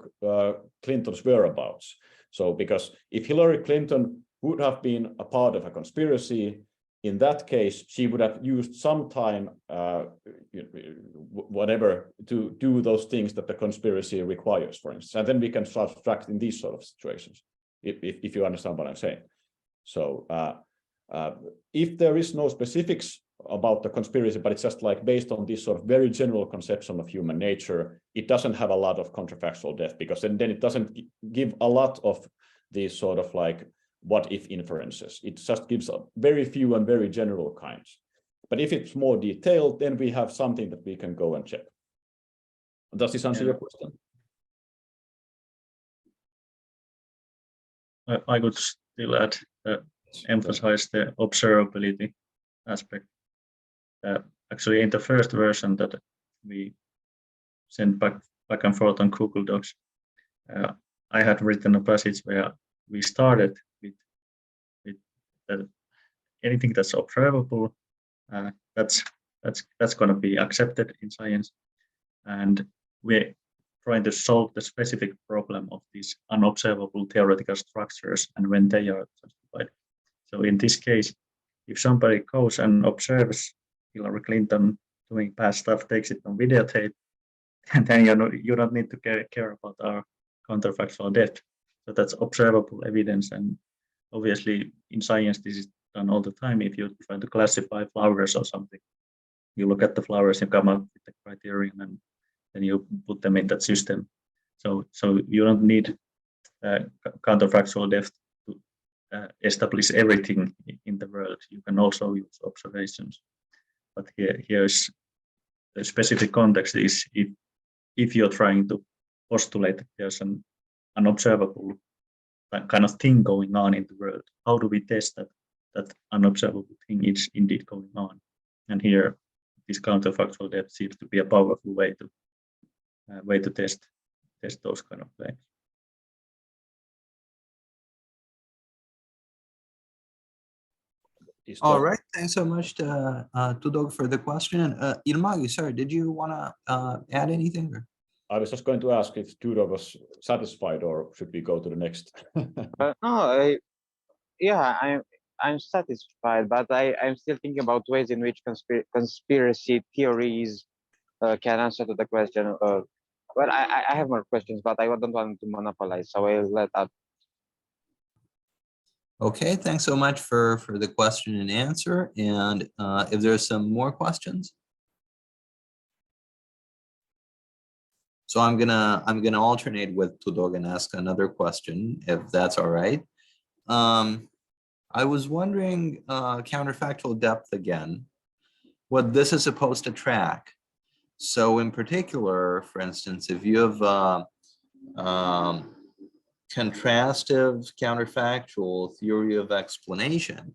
Clinton's whereabouts. So, because if Hillary Clinton would have been a part of a conspiracy, in that case, she would have used some time, whatever, to do those things that the conspiracy requires, for instance. And then we can start tracking these sort of situations. If you understand what I'm saying. So if there is no specifics about the conspiracy, but it's just like based on this sort of very general conception of human nature, it doesn't have a lot of contrafactual depth, because then it doesn't give a lot of these sort of like what if inferences. It just gives a very few and very general kinds. But if it's more detailed, then we have something that we can go and check. Does this answer your question? I could still add, emphasize the observability aspect. Actually, in the first version that we sent back and forth on Google Docs, I had written a passage where we started with that anything that's observable, that's going to be accepted in science, and we're trying to solve the specific problem of these unobservable theoretical structures and when they are justified. So in this case, if somebody goes and observes Hillary Clinton doing bad stuff, takes it on videotape, and then you don't need to care about our counterfactual depth. So that's observable evidence, and obviously in science this is done all the time. If you try to classify flowers or something, you look at the flowers, you come up with the criterion, and then you put them in that system. So you don't need counterfactual depth to establish everything in the world. You can also use observations. But here's the specific context is if you're trying to postulate that there's an unobservable kind of thing going on in the world, how do we test that unobservable thing is indeed going on? And here, this counterfactual depth seems to be a powerful way to test those kind of claims. All right, thanks so much to Tudor for the question. Ilmari, sorry, did you want to add anything? Or? I was just going to ask if Tudor was satisfied, or should we go to the next? No, I'm satisfied, but I'm still thinking about ways in which conspiracy theories can answer to the question. Well, I have more questions, but I don't want to monopolize, so I'll let out. Okay, thanks so much for the question and answer. And if there's some more questions. So I'm gonna alternate with Tudor and ask another question, if that's all right. I was wondering, counterfactual depth again, what this is supposed to track. So in particular, for instance, if you have contrastive counterfactual theory of explanation,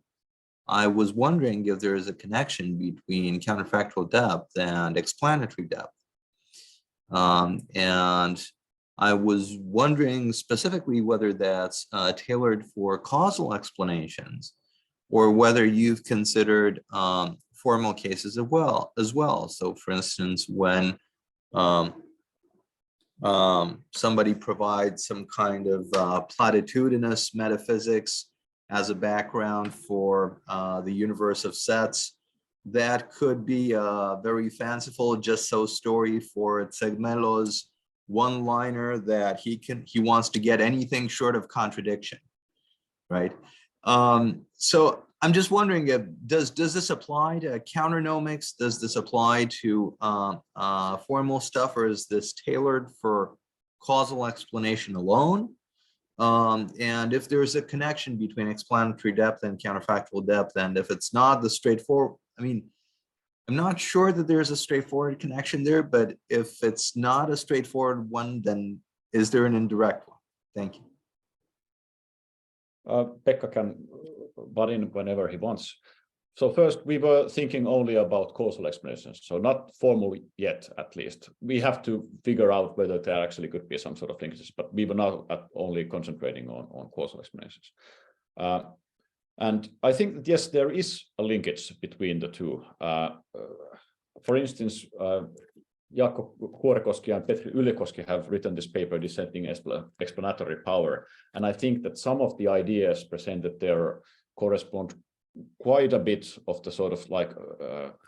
I was wondering if there is a connection between counterfactual depth and explanatory depth. And I was wondering specifically whether that's tailored for causal explanations, or whether you've considered formal cases as well. So for instance, when somebody provides some kind of platitudinous metaphysics as a background for the universe of sets, that could be a very fanciful just so story for Segmelo's one-liner that he wants to get anything short of contradiction, right? So I'm just wondering, if does this apply to counternomics? Does this apply to formal stuff, or is this tailored for causal explanation alone? And if there's a connection between explanatory depth and counterfactual depth, and if it's not the straightforward, I mean, I'm not sure that there's a straightforward connection there, but if it's not a straightforward one, then is there an indirect one? Thank you. Pekka can butt in whenever he wants. So first, we were thinking only about causal explanations, so not formally yet, at least. We have to figure out whether there actually could be some sort of linkages, but we were now only concentrating on causal explanations. And I think that, yes, there is a linkage between the two. For instance, Jaakko Kuorekoski and Petri Ylikoski have written this paper, Dissenting Explanatory Power. And I think that some of the ideas presented there correspond quite a bit of the sort of like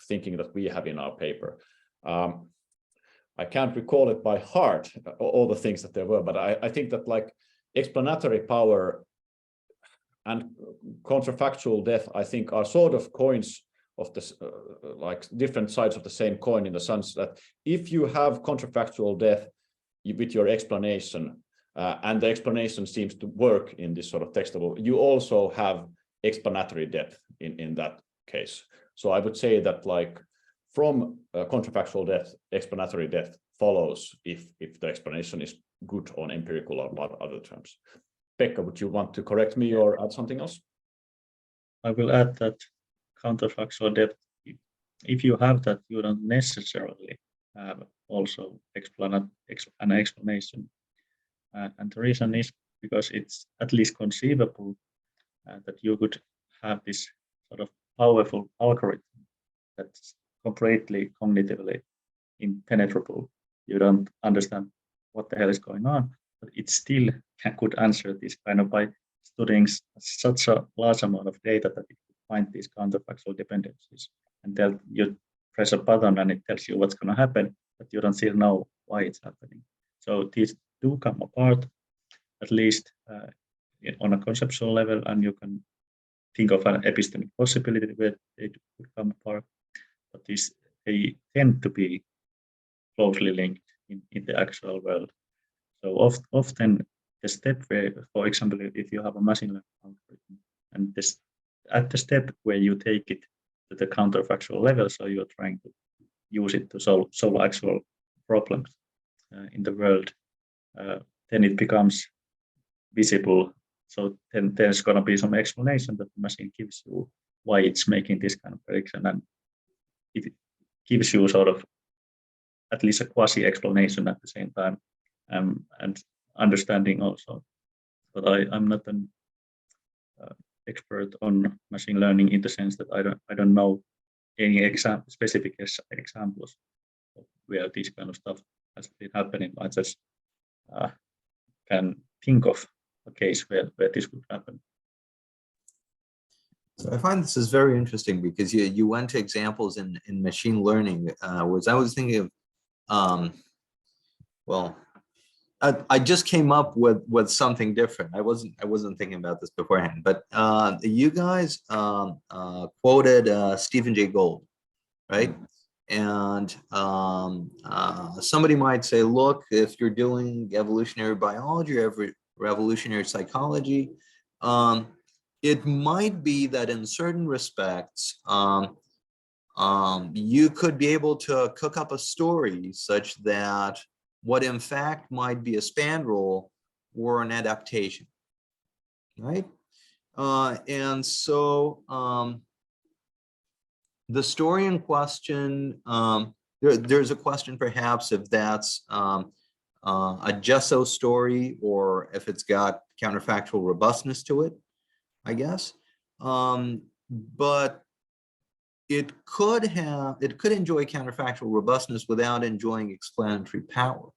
thinking that we have in our paper. I can't recall it by heart, all the things that there were, but I think that like explanatory power and counterfactual depth, I think, are sort of coins of this, like different sides of the same coin, in the sense that if you have counterfactual depth with your explanation, and the explanation seems to work in this sort of textable, you also have explanatory depth in that case. So I would say that like from counterfactual depth, explanatory depth follows if the explanation is good on empirical or other terms. Pekka, would you want to correct me or add something else? I will add that counterfactual depth, if you have that, you don't necessarily have also an explanation. And the reason is because it's at least conceivable that you could have this sort of powerful algorithm that's completely cognitively impenetrable. You don't understand what the hell is going on, but it still could answer this kind of by studying such a large amount of data that it could find these counterfactual dependencies. And then you press a button and it tells you what's going to happen, but you don't still know why it's happening. So these do come apart, at least on a conceptual level, and you can think of an epistemic possibility where they could come apart, but they tend to be closely linked in the actual world. So often the step where, for example, if you have a machine learning algorithm, and at the step where you take it to the counterfactual level, so you're trying to use it to solve actual problems in the world, then it becomes visible. So then there's going to be some explanation that the machine gives you why it's making this kind of prediction, and it gives you sort of at least a quasi explanation at the same time, and understanding also. But I'm not an expert on machine learning in the sense that I don't know any specific examples of where this kind of stuff has been happening. I just can think of a case where this would happen. So I find this is very interesting because you went to examples in machine learning, whereas I was thinking of, well, I just came up with something different. I wasn't thinking about this beforehand, but you guys quoted Stephen Jay Gould, right? And somebody might say, look, if you're doing evolutionary biology or revolutionary psychology, it might be that in certain respects, you could be able to cook up a story such that what in fact might be a spandrel or an adaptation, right? And so the story in question, there's a question perhaps if that's a gesso story or if it's got counterfactual robustness to it, I guess. But it could enjoy counterfactual robustness without enjoying explanatory power,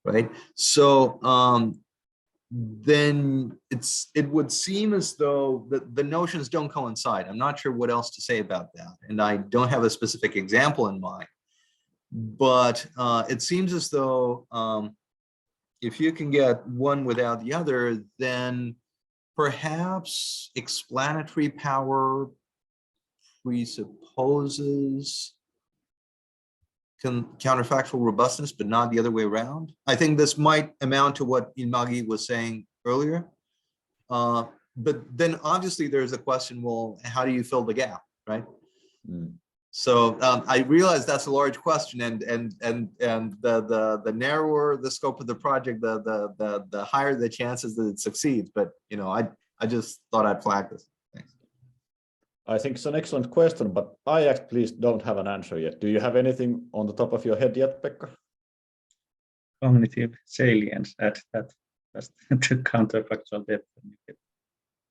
right? So then it would seem as though the notions don't coincide. I'm not sure what else to say about that, and I don't have a specific example in mind, but it seems as though if you can get one without the other, then perhaps explanatory power presupposes counterfactual robustness, but not the other way around. I think this might amount to what Ilmari was saying earlier. But then obviously there's a question, well, how do you fill the gap, right? Mm. So I realize that's a large question, and the narrower the scope of the project, the higher the chances that it succeeds. But you know, I just thought I'd flag this. Thanks. I think it's an excellent question, but I actually don't have an answer yet. Do you have anything on the top of your head yet, Pekka? Cognitive salience at that. That's the counterfactual depth, and you get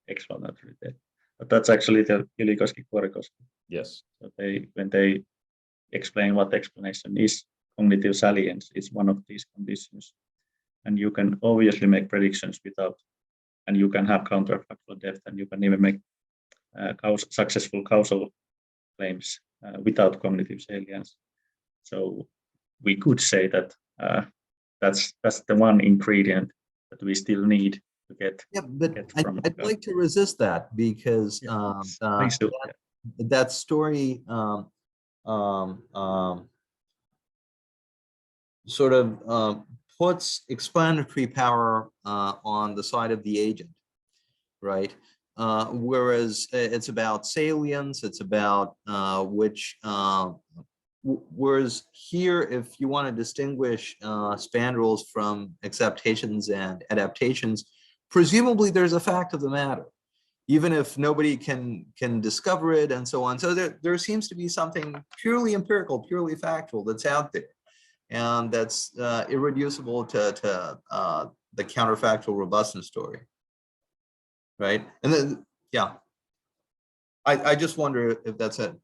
explanatory depth. But that's actually the Ylikoski-Kuorikoski. Yes. So when they explain what explanation is, cognitive salience is one of these conditions. And you can obviously make predictions without, and you can have counterfactual depth, and you can even make successful causal claims without cognitive salience. So we could say that that's the one ingredient that we still need to get. Yeah, but I'd like to resist that because that story sort of puts explanatory power on the side of the agent, right? Whereas it's about salience, it's about whereas here, if you want to distinguish spandrels from acceptations and adaptations, presumably there's a fact of the matter, even if nobody can discover it and so on. So there seems to be something purely empirical, purely factual that's out there, and that's irreducible to the counterfactual robustness story, right? And then, yeah, I just wonder if that's it.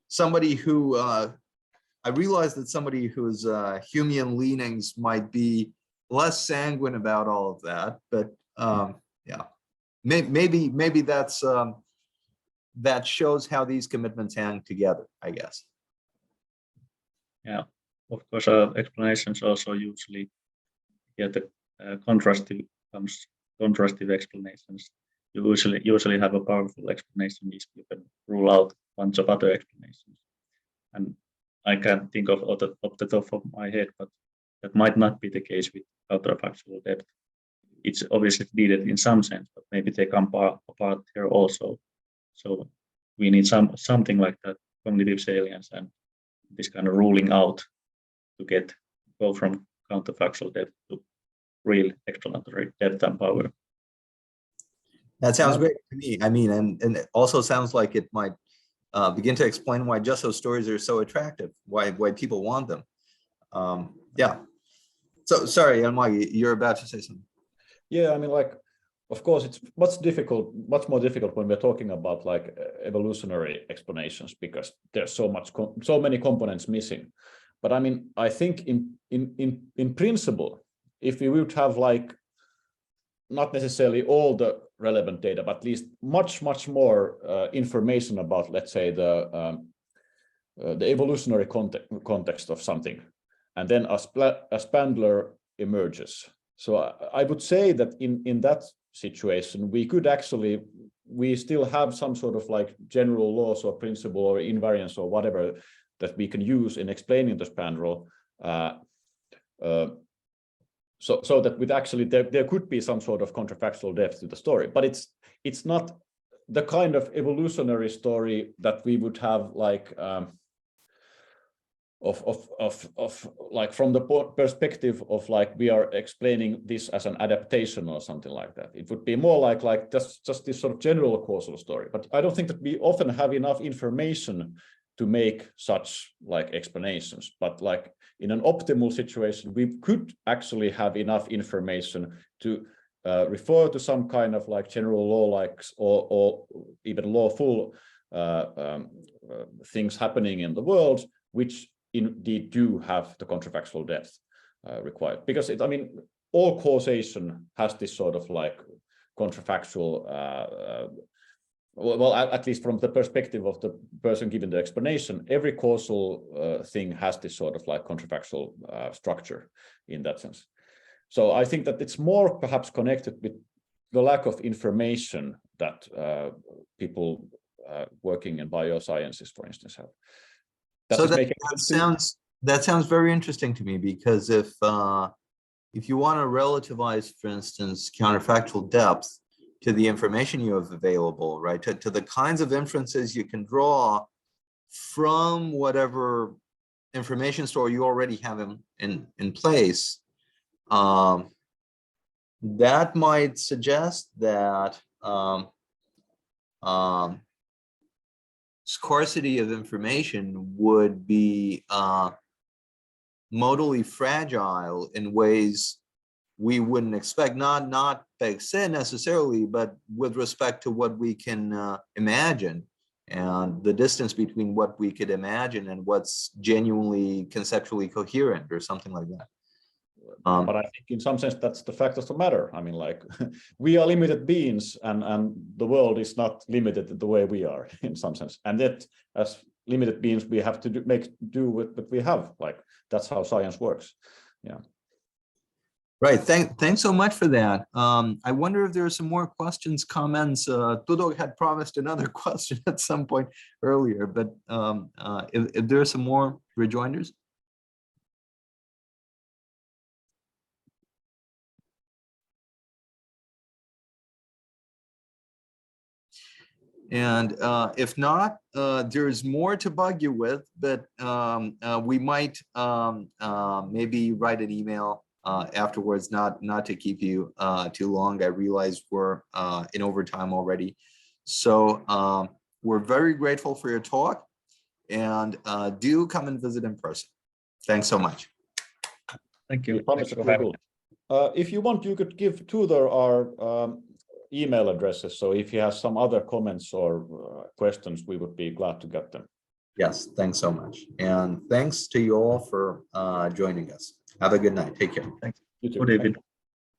Somebody who, I realize that somebody whose Humean leanings might be less sanguine about all of that, but yeah, maybe that's that shows how these commitments hang together, I guess. Yeah, of course, explanations also usually get the contrastive explanations. You usually have a powerful explanation if you can rule out a bunch of other explanations. And I can't think of the top of my head, but that might not be the case with counterfactual depth. It's obviously needed in some sense, but maybe they come apart here also. So we need something like that, cognitive salience and this kind of ruling out to go from counterfactual depth to real explanatory depth and power. That sounds great to me. I mean, and it also sounds like it might begin to explain why just those stories are so attractive, why people want them. Yeah. So sorry, Ilmari, you're about to say something. Yeah, I mean, like, of course, it's much more difficult when we're talking about like evolutionary explanations, because there's so many components missing. But I mean, I think in principle, if we would have like not necessarily all the relevant data, but at least much more information about, let's say, the evolutionary context of something, and then a spandler emerges. So I would say that in that situation, we still have some sort of like general laws or principle or invariance or whatever that we can use in explaining the spandrel. So that with actually there could be some sort of counterfactual depth to the story, but it's not the kind of evolutionary story that we would have like of like from the perspective of like we are explaining this as an adaptation or something like that. It would be more like just this sort of general causal story. But I don't think that we often have enough information to make such like explanations. But like in an optimal situation, we could actually have enough information to refer to some kind of like general law likes or even lawful things happening in the world, which indeed do have the counterfactual depth required. Because I mean, all causation has this sort of like counterfactual, well, at least from the perspective of the person giving the explanation, every causal thing has this sort of like counterfactual structure in that sense. So I think that it's more perhaps connected with the lack of information that people working in biosciences, for instance, have. So that sounds very interesting to me, because if you want to relativize, for instance, counterfactual depth to the information you have available, right, to the kinds of inferences you can draw from whatever information store you already have in place, that might suggest that scarcity of information would be modally fragile in ways we wouldn't expect, not per se necessarily, but with respect to what we can imagine, and the distance between what we could imagine and what's genuinely conceptually coherent or something like that. But I think in some sense that's the fact of the matter. I mean, like we are limited beings, and the world is not limited the way we are in some sense. And that as limited beings, we have to do with what we have. Like that's how science works. Yeah. Right. Thanks so much for that. I wonder if there are some more questions, comments. Tudor had promised another question at some point earlier, but if there are some more rejoinders. And if not, there's more to bug you with, but we might maybe write an email afterwards, not to keep you too long. I realize we're in overtime already. So we're very grateful for your talk, and do come and visit in person. Thanks so much. Thank you. Thomas, Thanks for having me. if you want, you could give Tudor our email addresses. So if you have some other comments or questions, we would be glad to get them. Yes, thanks so much. And thanks to you all for joining us. Have a good night. Take care. Thanks. You too. Good evening.